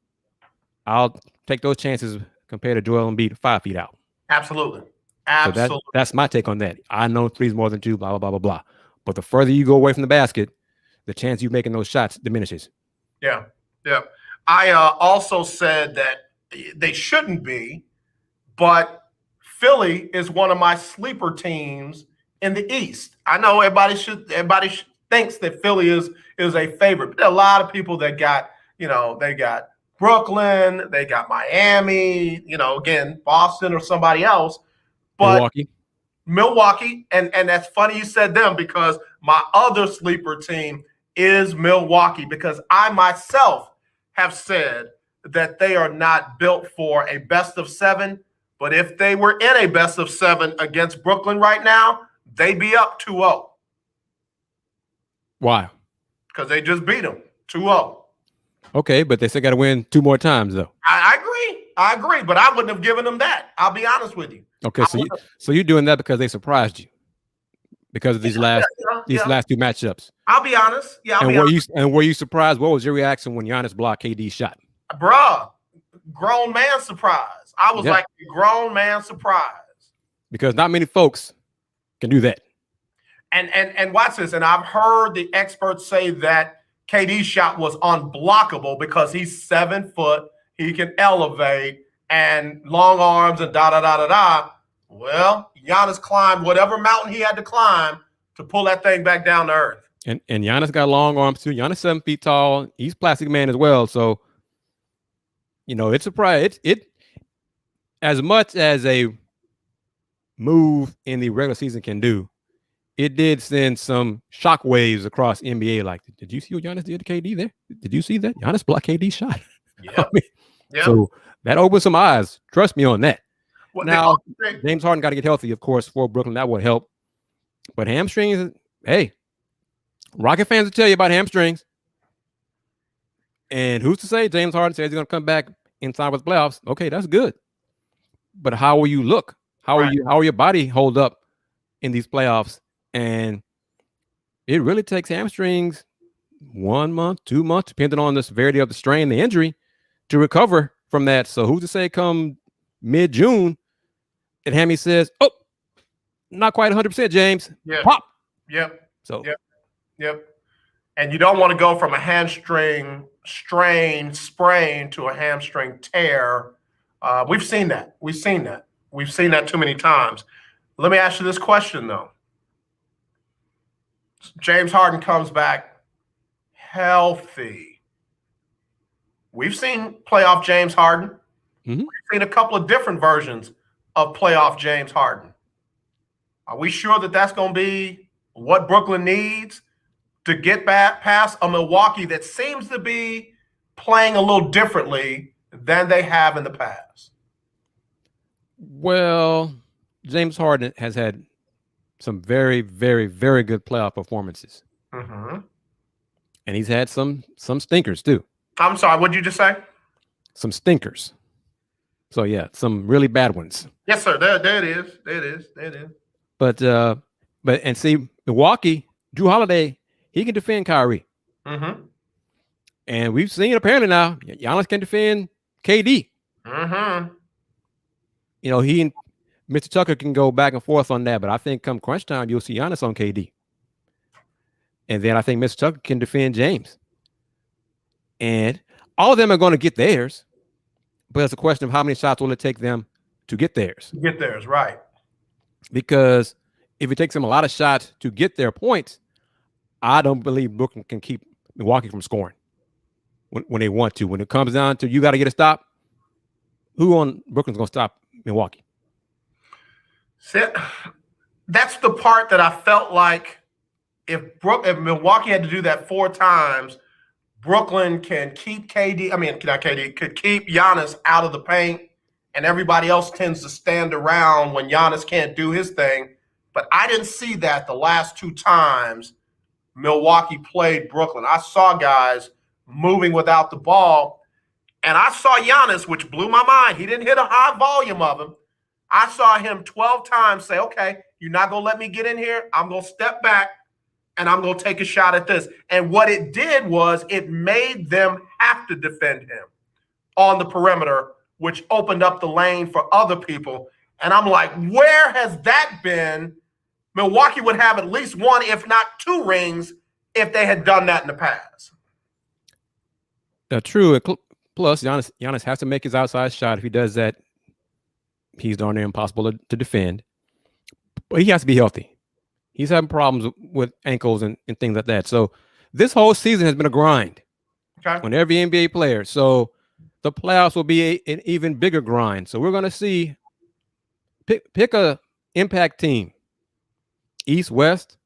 I'll take those chances compared to Joel Embiid 5 feet out. Absolutely. So that's my take on that. I know 3's more than 2, blah, blah, blah, blah, blah. But the further you go away from the basket, the chance you making those shots diminishes. Yeah. Yeah. I also said that they shouldn't be, but Philly is one of my sleeper teams in the East. I know everybody thinks that Philly is a favorite, but there are a lot of people that got, they got Brooklyn, they got Miami, again, Boston or somebody else. But Milwaukee, and that's funny you said them, because my other sleeper team is Milwaukee, because I myself have said that they are not built for a best of 7. But if they were in a best of 7 against Brooklyn right now, they'd be up 2-0. Why? Because they just beat them 2-0. Okay, but they still got to win 2 more times, though. I agree, but I wouldn't have given them that. I'll be honest with you. Okay, so you're doing that because they surprised you because of these last 2 matchups. I'll be honest. Yeah, were you surprised? What was your reaction when Giannis blocked KD's shot? Bruh, grown man surprise. I was like a grown man surprise. Because not many folks can do that. And watch this. And I've heard the experts say that KD's shot was unblockable because he's 7 foot. He can elevate and long arms and da-da-da-da-da. Well, Giannis climbed whatever mountain he had to climb to pull that thing back down to earth. And Giannis got long arms too. Giannis 7 feet tall. He's plastic man as well. So, it's a surprise. It as much as a move in the regular season can do, it did send some shockwaves across NBA. Like, did you see what Giannis did to KD there? Did you see that? Giannis blocked KD's shot. Yeah. So that opened some eyes. Trust me on that. Well, now, James Harden got to get healthy, of course, for Brooklyn. That would help. But hamstrings, hey, Rocket fans will tell you about hamstrings. And who's to say James Harden says he's going to come back in time with playoffs? Okay, that's good. But how will you look? How will your body hold up in these playoffs? And it really takes hamstrings 1 month, 2 months, depending on the severity of the strain, the injury, to recover from that. So who's to say come mid-June and Hammy says, oh, not quite 100%, James. Yeah. Pop. Yep. So. Yep. And you don't want to go from a hamstring sprain to a hamstring tear. We've seen that. We've seen that too many times. Let me ask you this question, though. James Harden comes back healthy. We've seen playoff James Harden. Mm-hmm. We've seen a couple of different versions of playoff James Harden. Are we sure that that's going to be what Brooklyn needs to get back past a Milwaukee that seems to be playing a little differently than they have in the past? Well, James Harden has had some very, very, very good playoff performances. Mm-hmm. And he's had some stinkers too. I'm sorry, what did you just say? Some stinkers. So yeah, some really bad ones. Yes, sir. There it is. There it is. But and see, Milwaukee, Drew Holiday, he can defend Kyrie. Mm-hmm. And we've seen apparently now Giannis can defend KD. Mm-hmm. He and Mr. Tucker can go back and forth on that, but I think come crunch time, you'll see Giannis on KD. And then I think Mr. Tucker can defend James. And all of them are going to get theirs, but it's a question of how many shots will it take them to get theirs. Get theirs, right. Because if it takes them a lot of shots to get their points, I don't believe Brooklyn can keep Milwaukee from scoring when they want to. When it comes down to you got to get a stop, who on Brooklyn's going to stop Milwaukee? See, that's the part that I felt like if Milwaukee had to do that 4 times, Brooklyn can keep could keep Giannis out of the paint, and everybody else tends to stand around when Giannis can't do his thing. But I didn't see that the last 2 times Milwaukee played Brooklyn. I saw guys moving without the ball, and I saw Giannis, which blew my mind. He didn't hit a high volume of him. I saw him 12 times say, okay, you're not going to let me get in here. I'm going to step back, and I'm going to take a shot at this. And what it did was it made them have to defend him on the perimeter, which opened up the lane for other people. And I'm like, where has that been? Milwaukee would have at least 1, if not 2 rings if they had done that in the past. True. Plus, Giannis has to make his outside shot. If he does that, he's darn near impossible to defend. But he has to be healthy. He's having problems with ankles and things like that. So this whole season has been a grind on every NBA player. So the playoffs will be an even bigger grind. So we're going to see, pick a impact team, East, West.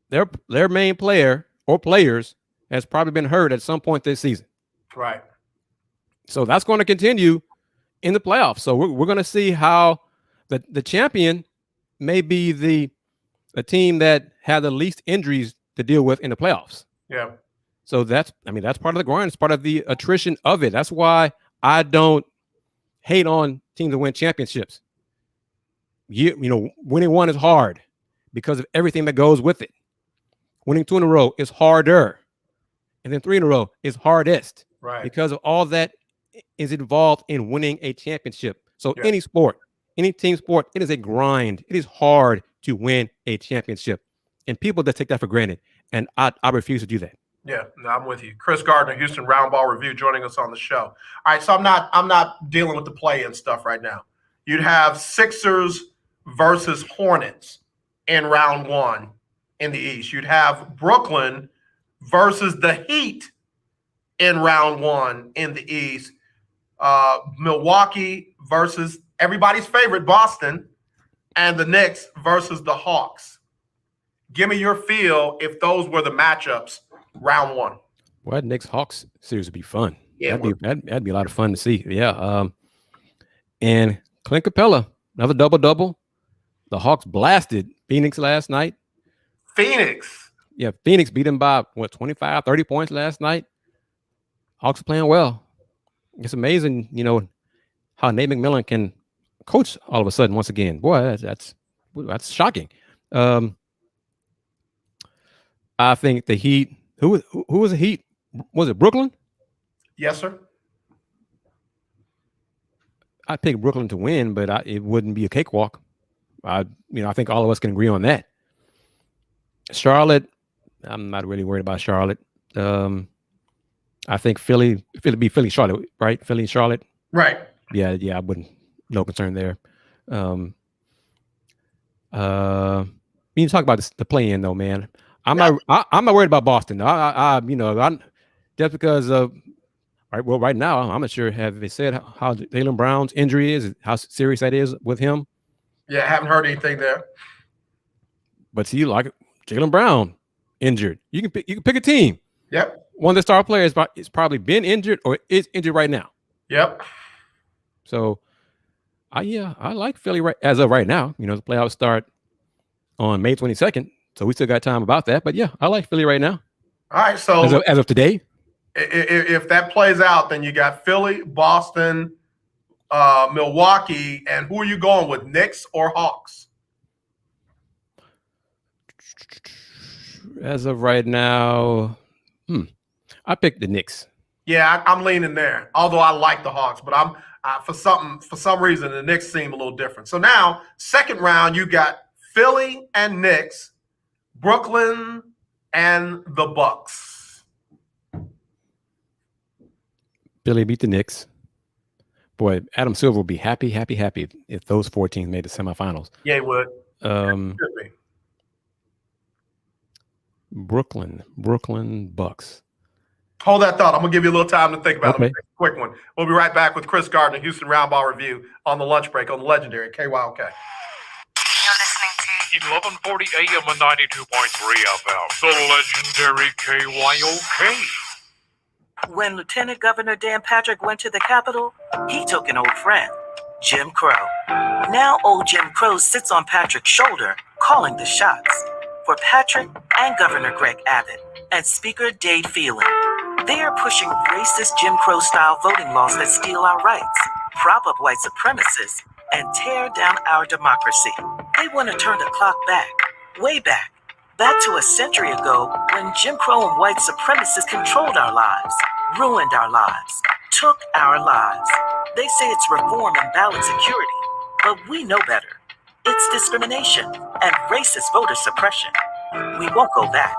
Their main player or players has probably been hurt at some point this season. Right. So that's going to continue in the playoffs. So we're going to see how the champion may be the team that had the least injuries to deal with in the playoffs. Yeah. So that's part of the grind. It's part of the attrition of it. That's why I don't hate on teams that win championships. Winning 1 is hard because of everything that goes with it. Winning 2 in a row is harder. And then 3 in a row is hardest. Right. Because of all that is involved in winning a championship. So any sport, any team sport, it is a grind. It is hard to win a championship. And people that take that for granted. And I refuse to do that. Yeah, no, I'm with you. Kris Gardner, Houston Roundball Review, joining us on the show. All right, so I'm not dealing with the play-in stuff right now. You'd have Sixers versus Hornets in round 1 in the East. You'd have Brooklyn versus the Heat in round 1 in the East. Milwaukee versus everybody's favorite Boston, and the Knicks versus the Hawks. Give me your feel if those were the matchups round 1. Well, that Knicks-Hawks series would be fun. Yeah, that'd be a lot of fun to see. Yeah. And Clint Capella, another double-double. The Hawks blasted Phoenix last night. Phoenix? Yeah, Phoenix beat them by, 25, 30 points last night. Hawks are playing well. It's amazing, how Nate McMillan can coach all of a sudden once again. Boy, that's shocking. I think the Heat. Who was the Heat? Was it Brooklyn? Yes, sir. I picked Brooklyn to win, but it wouldn't be a cakewalk. I think all of us can agree on that. Charlotte, I'm not really worried about Charlotte. I think Philly be Philly, Charlotte, right? Philly, Charlotte. Right. Yeah, I wouldn't. No concern there. You talk about the play-in though, man. I'm not worried about Boston. Just because of right now, I'm not sure. Have they said how Jaylen Brown's injury is? How serious that is with him? Yeah, I haven't heard anything there. But see, like Jaylen Brown injured, you can pick a team. Yep. One of the star players is probably been injured or is injured right now. Yep. So, I like Philly as of right now. The playoffs start on May 22nd, so we still got time about that. But yeah, I like Philly right now. All right, so as of today, if that plays out, then you got Philly, Boston, Milwaukee, and who are you going with, Knicks or Hawks? As of right now, I picked the Knicks. Yeah, I'm leaning there. Although I like the Hawks, but I'm for some reason the Knicks seem a little different. So now, second round, you got Philly and Knicks, Brooklyn and the Bucks. Philly beat the Knicks. Boy, Adam Silver will be happy if those 4 teams made the semifinals. Yeah, he would. Brooklyn Bucks. Hold that thought. I'm going to give you a little time to think about Okay. it. Quick one. We'll be right back with Kris Gardner, Houston Roundball Review on the lunch break on the legendary KYOK. You're listening to 1140 AM and 92.3 FM. The legendary KYOK. When Lieutenant Governor Dan Patrick went to the Capitol, he took an old friend, Jim Crow. Now old Jim Crow sits on Patrick's shoulder, calling the shots for Patrick and Governor Greg Abbott and Speaker Dade Phelan. They are pushing racist Jim Crow-style voting laws that steal our rights, prop up white supremacists, and tear down our democracy. They want to turn the clock back, way back to a century ago when Jim Crow and white supremacists controlled our lives, ruined our lives, took our lives. They say it's reform and ballot security, but we know better. It's discrimination and racist voter suppression. We won't go back.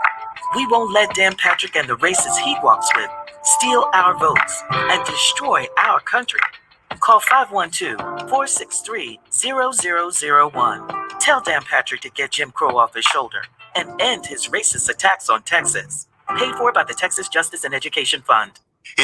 We won't let Dan Patrick and the racists he walks with steal our votes and destroy our country. Call 512-463-0001. Tell Dan Patrick to get Jim Crow off his shoulder and end his racist attacks on Texas. Paid for by the Texas Justice and Education Fund. Do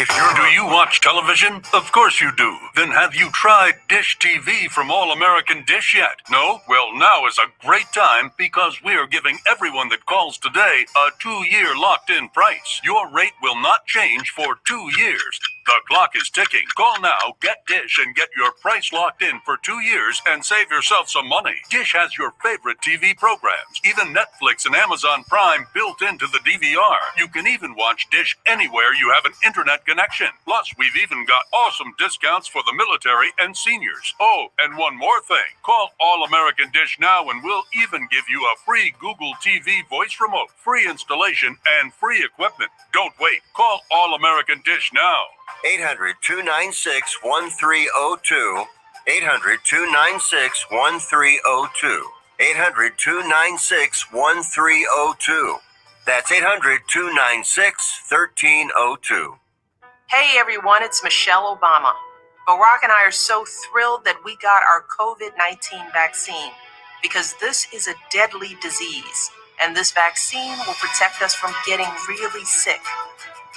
you watch television? Of course you do. Then have you tried Dish TV from All American Dish yet? No? Well, now is a great time because we are giving everyone that calls today a 2-year locked-in price. Your rate will not change for 2 years. The clock is ticking. Call now, get Dish, and get your price locked in for 2 years and save yourself some money. Dish has your favorite TV programs, even Netflix and Amazon Prime built into the DVR. You can even watch Dish anywhere you have an internet connection. Plus, we've even got awesome discounts for the military and seniors. Oh, and one more thing. Call All American Dish now and we'll even give you a free Google TV voice remote, free installation, and free equipment. Don't wait. Call All American Dish now. 800-296-1302. 800-296-1302. 800-296-1302. That's 800-296-1302. Hey everyone, it's Michelle Obama. Barack and I are so thrilled that we got our COVID-19 vaccine because this is a deadly disease and this vaccine will protect us from getting really sick.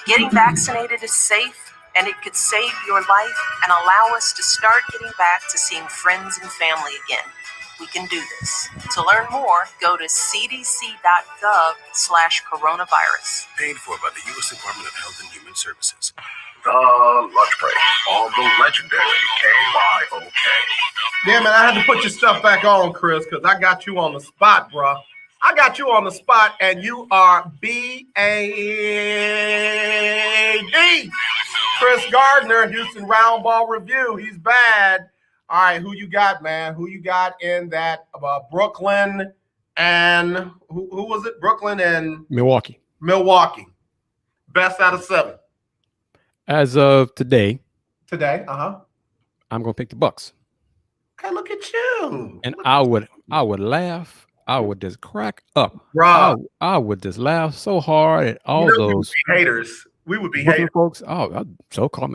Getting vaccinated is safe and it could save your life and allow us to start getting back to seeing friends and family again. We can do this. To learn more, go to cdc.gov/coronavirus. Paid for by the U.S. Department of Health and Human Services. The lunch break on the legendary KYOK. Yeah, man, I had to put your stuff back on, Kris, because I got you on the spot, bro. I got you on the spot, and you are B-A-D. Kris Gardner, Houston Roundball Review. He's bad. All right, who you got, man? Who you got in that Brooklyn and who was it? Brooklyn and Milwaukee. Best out of 7. As of today, I'm gonna pick the Bucks. Okay, look at you. And I would laugh. I would just crack up. Bro. I would just laugh so hard at all those haters. We would be Brooklyn haters. folks. Oh,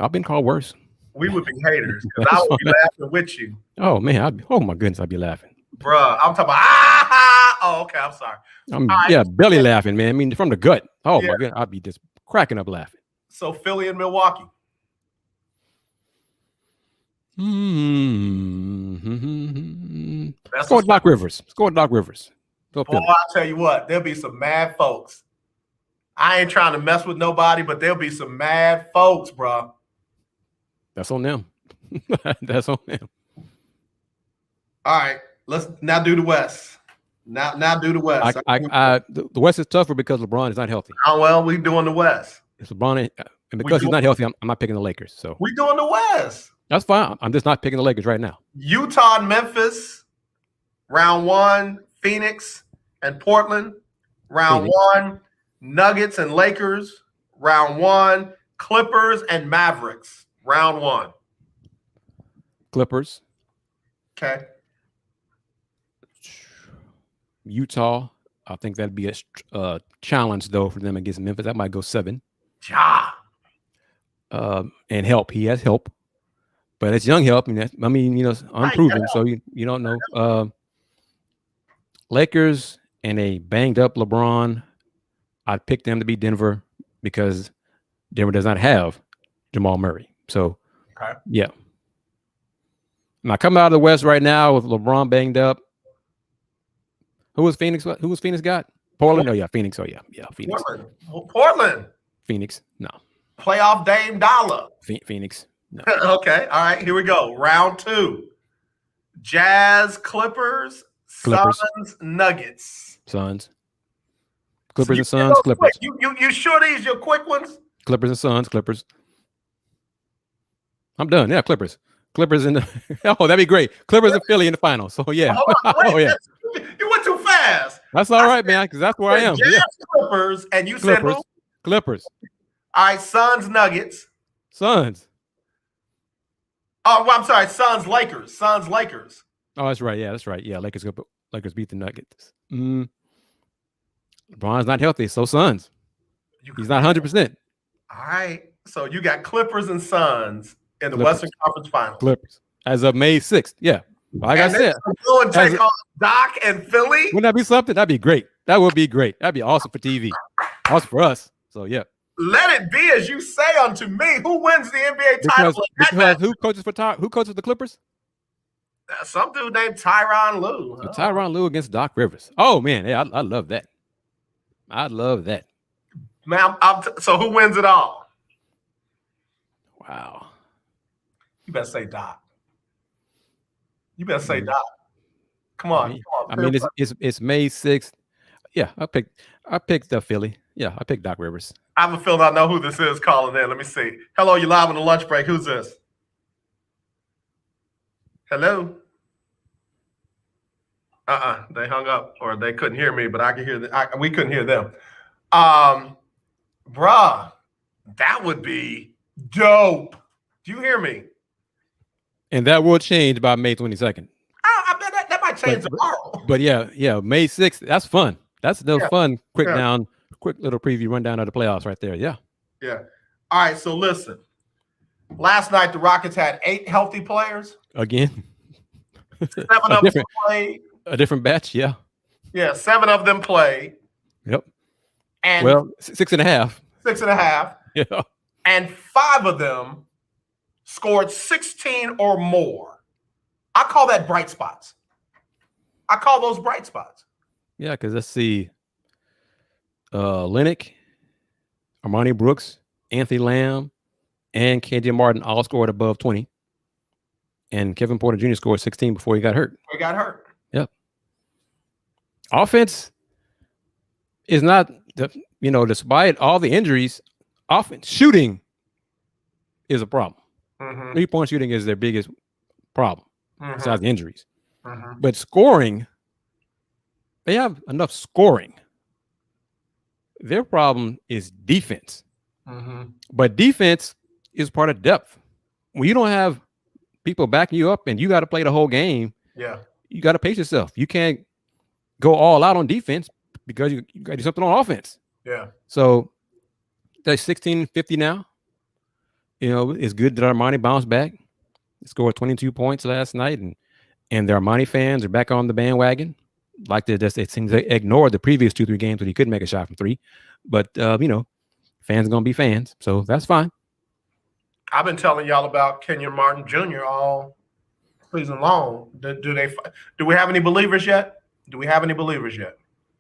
I've been called worse. We would be haters because I would be laughing with you. Oh man, oh my goodness, I'd be laughing. Bruh, I'm talking about oh, okay, I'm sorry. Belly laughing, man. I mean, from the gut. Oh Yeah. my goodness, I'd be just cracking up laughing. So Philly and Milwaukee. Let's go with Doc Rivers. Go Boy, I'll tell you what, there'll be some mad folks. I ain't trying to mess with nobody, but there'll be some mad folks, bro. That's on them. That's on them. All right, let's now do the West. Now do the West. The West is tougher because LeBron is not healthy. Oh well, we doing the West. It's LeBron, and because he's not healthy, I'm not picking the Lakers. So we doing the West. That's fine. I'm just not picking the Lakers right now. Utah and Memphis, round 1. Phoenix and Portland, round 1. Nuggets and Lakers, round 1. Clippers and Mavericks, round 1. Clippers. Okay. Utah. I think that'd be a challenge though for them against Memphis. That might go 7. Ja. And help. He has help, but it's young help. And unproven. So you don't know. Lakers and a banged up LeBron I'd pick them to beat Denver because Denver does not have Jamal Murray. So, yeah. Now, coming out of the West right now with LeBron banged up. Who was Phoenix? Who was Phoenix got? Portland? Oh, yeah, Phoenix. Oh, yeah. Phoenix. Portland. Phoenix. No. Playoff Dame Dollar. Phoenix. No. Okay. All right. Here we go. Round 2. Jazz, Clippers. Suns, Nuggets. Suns. Clippers and Suns. Clippers. You sure these your quick ones? Clippers and Suns. Clippers. I'm done. Yeah, Clippers. Clippers in the oh, that'd be great. Clippers and Philly in the finals. So yeah. Oh yeah. You went too fast. That's all right, man, because that's where I am. Jazz, Clippers, and you said who? Clippers. All right, Suns, Nuggets. Suns. Oh, well, I'm sorry. Suns, Lakers. Suns, Lakers. Oh, that's right. Yeah, that's right. Yeah, Lakers beat the Nuggets. LeBron's not healthy, so Suns. He's not 100%. All right. So you got Clippers and Suns in the Western Conference Finals. Clippers. As of May 6th. Yeah. Like I said. Go and take on Doc and Philly. Wouldn't that be something? That'd be great. That would be great. That'd be awesome for TV. Awesome for us. So, yeah. Let it be as you say unto me. Who wins the NBA title? Because who coaches the Clippers? Some dude named Tyronn Lue. So Tyronn Lue against Doc Rivers. Oh, man. Yeah, I love that. I love that. Man, so who wins it all? Wow. You better say Doc. You better say Doc. Come on. I mean, it's May 6th. Yeah, I picked the Philly. Yeah, I picked Doc Rivers. I have a feeling I know who this is calling in. Let me see. Hello, you live on the lunch break. Who's this? Hello? They hung up or they couldn't hear me, but I could hear we couldn't hear them. Bruh, that would be dope. Do you hear me? And that will change by May 22nd. I bet that might change tomorrow. But yeah, May 6th. That's fun. That's the fun, quick little preview rundown of the playoffs right there. Yeah. Yeah. All right. So listen, last night the Rockets had 8 healthy players. Again. 7 of them played. A different batch. Yeah. Yeah. 7 of them played. Yep. And 6.5. 6.5. Yeah. And 5 of them scored 16 or more. I call that bright spots. I call those bright spots. Yeah, because let's see. Lennox, Armani Brooks, Anthony Lamb, and KJ Martin all scored above 20. And Kevin Porter Jr. scored 16 before he got hurt. Yep. Offense is not, despite all the injuries, offense shooting is a problem. 3-point shooting is their biggest problem besides the injuries. But scoring, they have enough scoring. Their problem is defense. But defense is part of depth. When you don't have people backing you up and you got to play the whole game, you got to pace yourself. You can't go all out on defense because you got to do something on offense. Yeah. So they're 16-50 now. It's good that Armani bounced back. He scored 22 points last night, and the Armani fans are back on the bandwagon. It seems they ignored the previous 2-3 games when he couldn't make a shot from 3. But fans are gonna be fans, so that's fine. I've been telling y'all about Kenyon Martin Jr. all season long. Do we have any believers yet?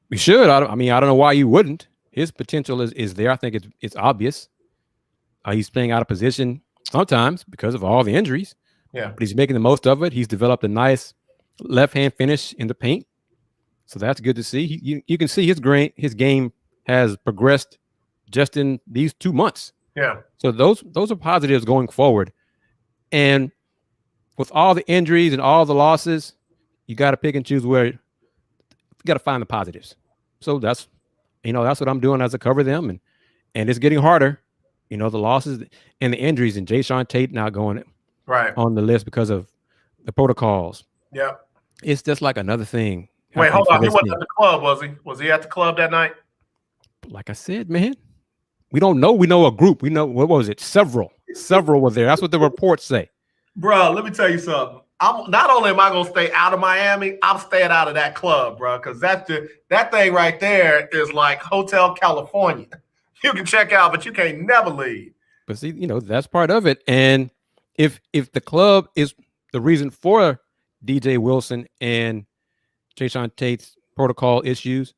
We should. I don't know why you wouldn't. His potential is there. I think it's obvious. He's playing out of position sometimes because of all the injuries. Yeah. But he's making the most of it. He's developed a nice left-hand finish in the paint. So that's good to see. You can see his game has progressed just in these 2 months. Yeah. So those are positives going forward. And with all the injuries and all the losses, you got to pick and choose where you got to find the positives. So that's what I'm doing as I cover them. And it's getting harder. The losses and the injuries, and Jayshawn Tate now going on the list because of the protocols. Yeah. It's just like another thing. Wait, hold on. He wasn't at the club, was he? Was he at the club that night? Like I said, man, we don't know. We know a group. We know, what was it? Several were there. That's what the reports say. Bro, let me tell you something. I'm not only am I gonna stay out of Miami, I'm staying out of that club, bro. Because that thing right there is like Hotel California. You can check out, but you can't never leave. But see, that's part of it. And if the club is the reason for DJ Wilson and Jayshawn Tate's protocol issues,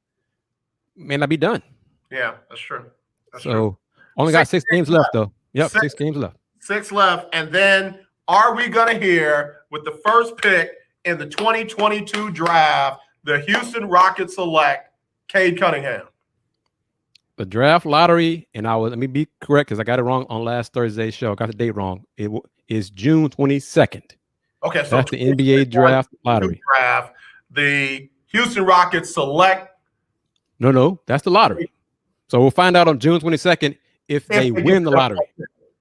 may not be done. Yeah, that's true. So only got 6 games left, though. Yep, 6 games left. 6 left, and then are we gonna hear with the first pick in the 2022 draft, the Houston Rockets select Cade Cunningham? The draft lottery, and let me be correct because I got it wrong on last Thursday's show. I got the date wrong. It is June 22nd. Okay, so that's the NBA draft lottery. The Houston Rockets select. No, that's the lottery. So we'll find out on June 22nd if they win the lottery.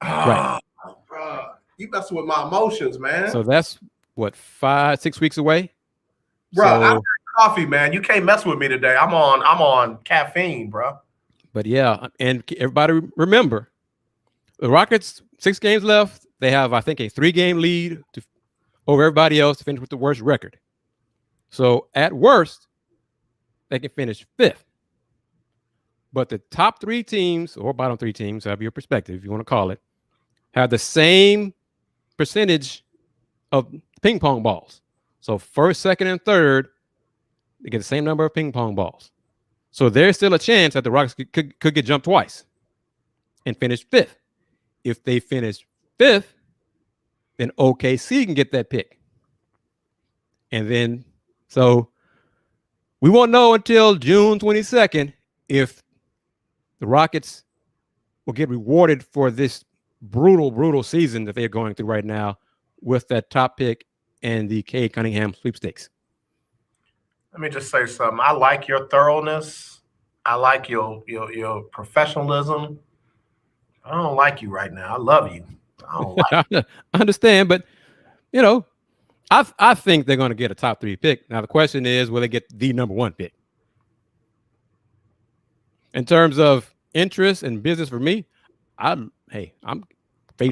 Right. Bro, you messing with my emotions, man. So that's what 5-6 weeks away. Bro, I got coffee, man. You can't mess with me today. I'm on caffeine, bro. But yeah, and everybody remember, the Rockets 6 games left. They have, I think, a 3-game lead over everybody else to finish with the worst record. So at worst, they can finish 5th. But the top 3 teams, or bottom 3 teams, have your perspective, if you want to call it, have the same percentage of ping pong balls. So first, second, and third, they get the same number of ping pong balls. So there's still a chance that the Rockets could get jumped twice and finish 5th. If they finish 5th, then OKC can get that pick. And then, so we won't know until June 22nd if the Rockets will get rewarded for this brutal season that they're going through right now with that top pick and the Cade Cunningham sweepstakes. Let me just say something. I like your thoroughness. I like your professionalism. I don't like you right now. I love you. I don't like you. I understand, but I think they're going to get a top 3 pick. Now the question is, will they get the number 1 pick? In terms of interest and business for me, I'm paid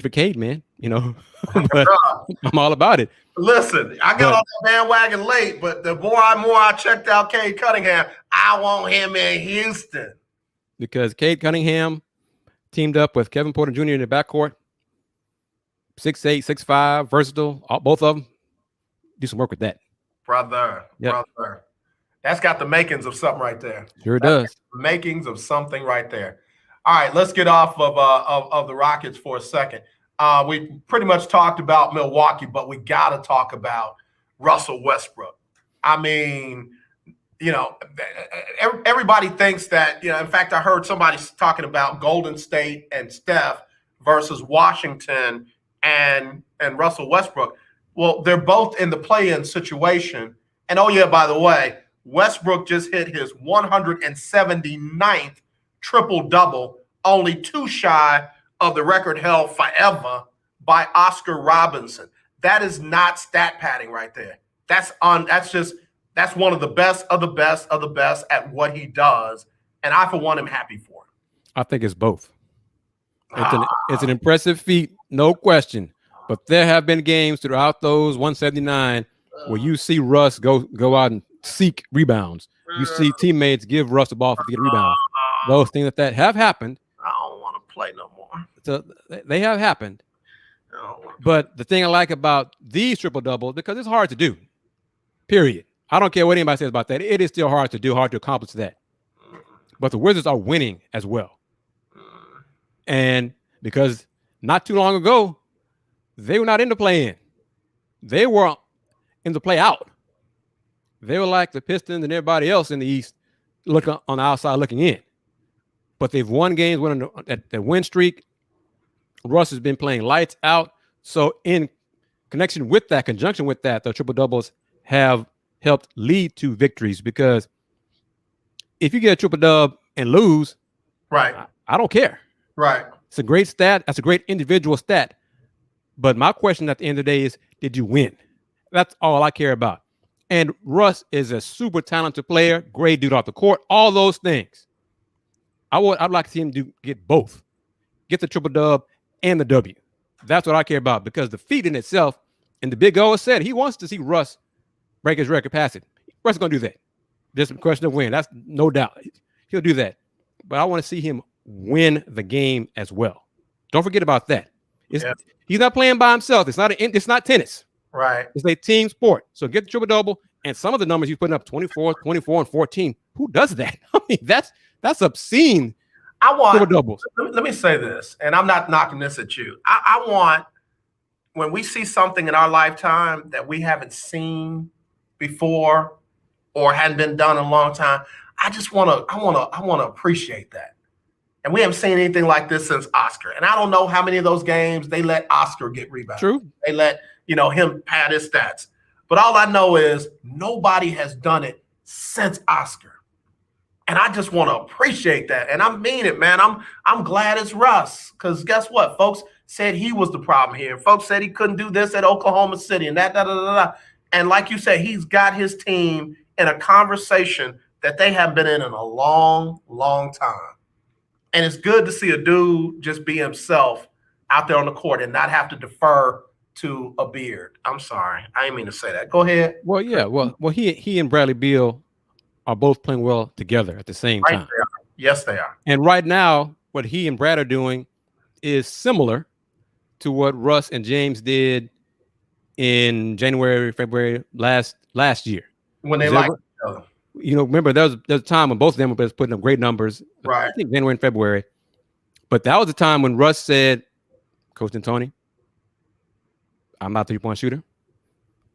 for Cade, man. But I'm all about it. Listen, I got on that bandwagon late, but the more I checked out Cade Cunningham, I want him in Houston. Because Cade Cunningham teamed up with Kevin Porter Jr. in the backcourt. 6'8", 6'5", versatile. Both of them. Do some work with that. Brother. That's got the makings of something right there. Sure does. The makings of something right there. All right, let's get off of the Rockets for a second. We pretty much talked about Milwaukee, but we got to talk about Russell Westbrook. I mean, everybody thinks that, in fact, I heard somebody talking about Golden State and Steph versus Washington and Russell Westbrook. Well, they're both in the play-in situation. And oh yeah, by the way, Westbrook just hit his 179th triple-double, only 2 shy of the record held forever by Oscar Robinson. That is not stat padding right there. That's one of the best of the best of the best at what he does. And I, for one, am happy for him. I think it's both. It's an impressive feat, no question. But there have been games throughout those 179 where you see Russ go out and seek rebounds. You see teammates give Russ the ball to get a rebound. Those things that have happened. I don't want to play no more. So they have happened. But the thing I like about these triple doubles, because it's hard to do. Period. I don't care what anybody says about that. It is still hard to do, hard to accomplish that. But the Wizards are winning as well. And because not too long ago, they were not in the play-in. They were in the play-out. They were like the Pistons and everybody else in the East looking on the outside looking in. But they've won games, went on that win streak. Russ has been playing lights out. So in conjunction with that, the triple doubles have helped lead to victories, because if you get a triple dub and lose, right, I don't care. Right. It's a great stat. That's a great individual stat. But my question at the end of the day is, did you win? That's all I care about. And Russ is a super talented player, great dude off the court, all those things. I'd like to see him get both. Get the triple dub and the W. That's what I care about, because the feat in itself And the Big O has said he wants to see Russ break his record, pass it. Russ is going to do that. Just a question of when. That's no doubt. He'll do that. But I want to see him win the game as well. Don't forget about that. He's not playing by himself. It's not tennis. Right. It's a team sport. So get the triple-double. And some of the numbers he's putting up, 24, and 14. Who does that? I mean, that's obscene. I want triple-doubles. Let me say this, and I'm not knocking this at you. I want, when we see something in our lifetime that we haven't seen before or hadn't been done in a long time, I want to appreciate that. And we haven't seen anything like this since Oscar. And I don't know how many of those games they let Oscar get rebounded. True. They let, him pad his stats. But all I know is nobody has done it since Oscar. And I just want to appreciate that. And I mean it, man. I'm glad it's Russ. Because guess what? Folks said he was the problem here. Folks said he couldn't do this at Oklahoma City and that. And like you said, he's got his team in a conversation that they haven't been in a long, long time. And it's good to see a dude just be himself out there on the court and not have to defer to a beard. I'm sorry. I didn't mean to say that. Go ahead. Well, yeah. Well, he and Bradley Beal are both playing well together at the same time. They are. Yes, they are. And right now, what he and Brad are doing is similar to what Russ and James did in January, February last year. When they liked each other. Remember, there's a time when both of them were putting up great numbers. Right. I think January and February. But that was the time when Russ said, Coach D'Antoni, I'm not a three-point shooter.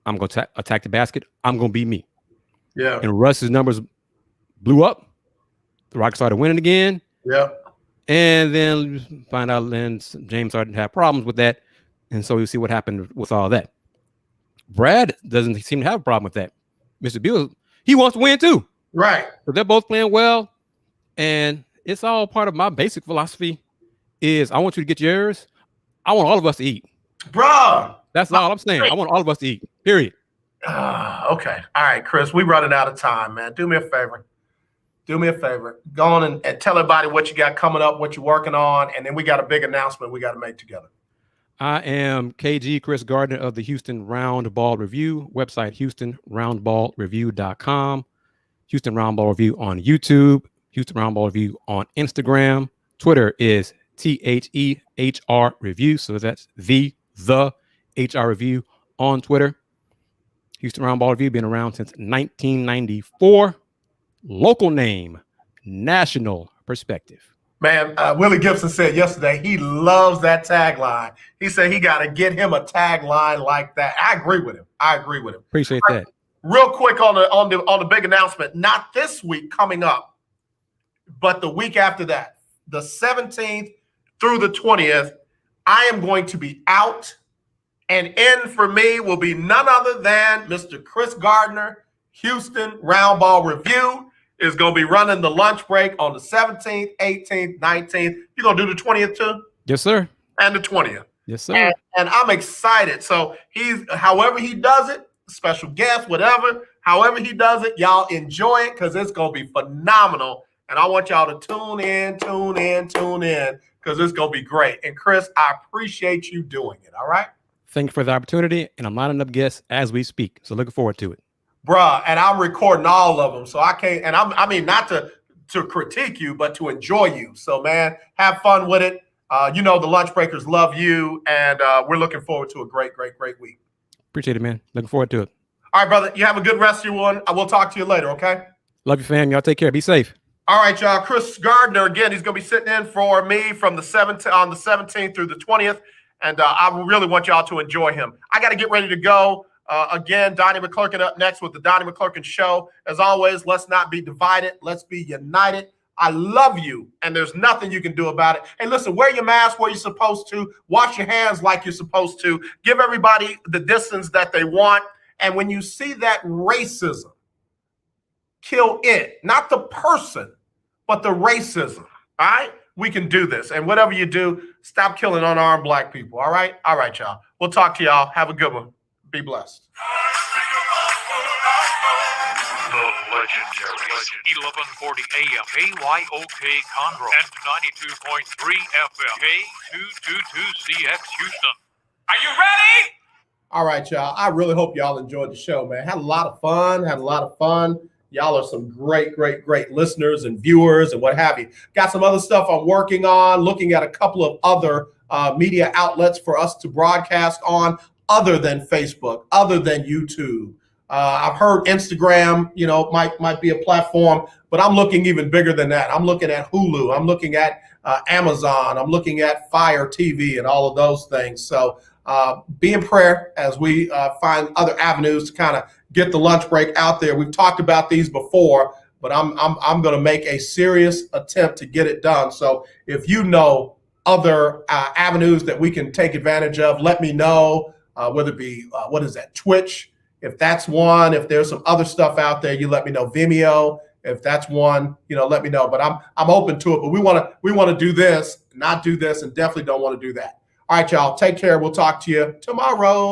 I'm going to attack the basket. I'm going to be me. Yeah. And Russ's numbers blew up. The Rockets started winning again. Yeah. And then find out then James started to have problems with that. And so you see what happened with all that. Brad doesn't seem to have a problem with that. Mr. Beal, he wants to win too. Right. So they're both playing well. And it's all part of my basic philosophy is I want you to get yours. I want all of us to eat. Bruh. That's all I'm saying. I want all of us to eat. Period. Okay. All right, Chris, we running out of time, man. Do me a favor. Go on and tell everybody what you got coming up, what you're working on, and then we got a big announcement we got to make together. I am KG Kris Gardner of the Houston Roundball Review website, HoustonRoundballReview.com, Houston Roundball Review on YouTube, Houston Roundball Review on Instagram. Twitter is THEHR Review. So that's the HR Review on Twitter. Houston Roundball Review been around since 1994. Local name, national perspective. Man, Willie Gibson said yesterday he loves that tagline. He said he got to get him a tagline like that. I agree with him. Appreciate that. Real quick on the big announcement, not this week coming up, but the week after that, the 17th through the 20th, I am going to be out, and in for me will be none other than Mr. Kris Gardner. Houston Roundball Review is going to be running the lunch break on the 17th, 18th, 19th. You're going to do the 20th too? Yes, sir. And the 20th. Yes, sir. And I'm excited. So however he does it, special guest, whatever, however he does it, y'all enjoy it because it's going to be phenomenal. And I want y'all to tune in because it's going to be great. And Kris, I appreciate you doing it. All right. Thank you for the opportunity. And I'm lining up guests as we speak. So looking forward to it. Bruh, and I'm recording all of them. So I can't, and I mean, not to critique you, but to enjoy you. So man, have fun with it. The lunch breakers love you. And we're looking forward to a great week. Appreciate it, man. Looking forward to it. All right, brother. You have a good rest of your one. I will talk to you later. Okay. Love you, fam. Y'all take care. Be safe. All right, y'all. Kris Gardner, again, he's going to be sitting in for me from the 17th through the 20th. And I really want y'all to enjoy him. I got to get ready to go. Again, Donnie McClurkin up next with the Donnie McClurkin Show. As always, let's not be divided. Let's be united. I love you, and there's nothing you can do about it. Hey, listen, wear your mask where you're supposed to. Wash your hands like you're supposed to. Give everybody the distance that they want. And when you see that racism, kill it. Not the person, but the racism. All right? We can do this. And whatever you do, stop killing unarmed black people. All right? All right, y'all. We'll talk to y'all. Have a good one. Be blessed. The legendary 1140 AM KYOK Conroe and 92.3 FM K222CX Houston. Are you ready? All right, y'all. I really hope y'all enjoyed the show, man. Had a lot of fun. Y'all are some great listeners and viewers and what have you. Got some other stuff I'm working on, looking at a couple of other media outlets for us to broadcast on other than Facebook, other than YouTube. I've heard Instagram, might be a platform, but I'm looking even bigger than that. I'm looking at Hulu. I'm looking at Amazon. I'm looking at Fire TV and all of those things. So be in prayer as we find other avenues to kind of get the lunch break out there. We've talked about these before, but I'm going to make a serious attempt to get it done. So if you know other avenues that we can take advantage of, let me know, whether it be, Twitch, if that's one. If there's some other stuff out there, you let me know. Vimeo, if that's one, let me know. But I'm open to it. But we want to do this, not do this, and definitely don't want to do that. All right, y'all. Take care. We'll talk to you tomorrow.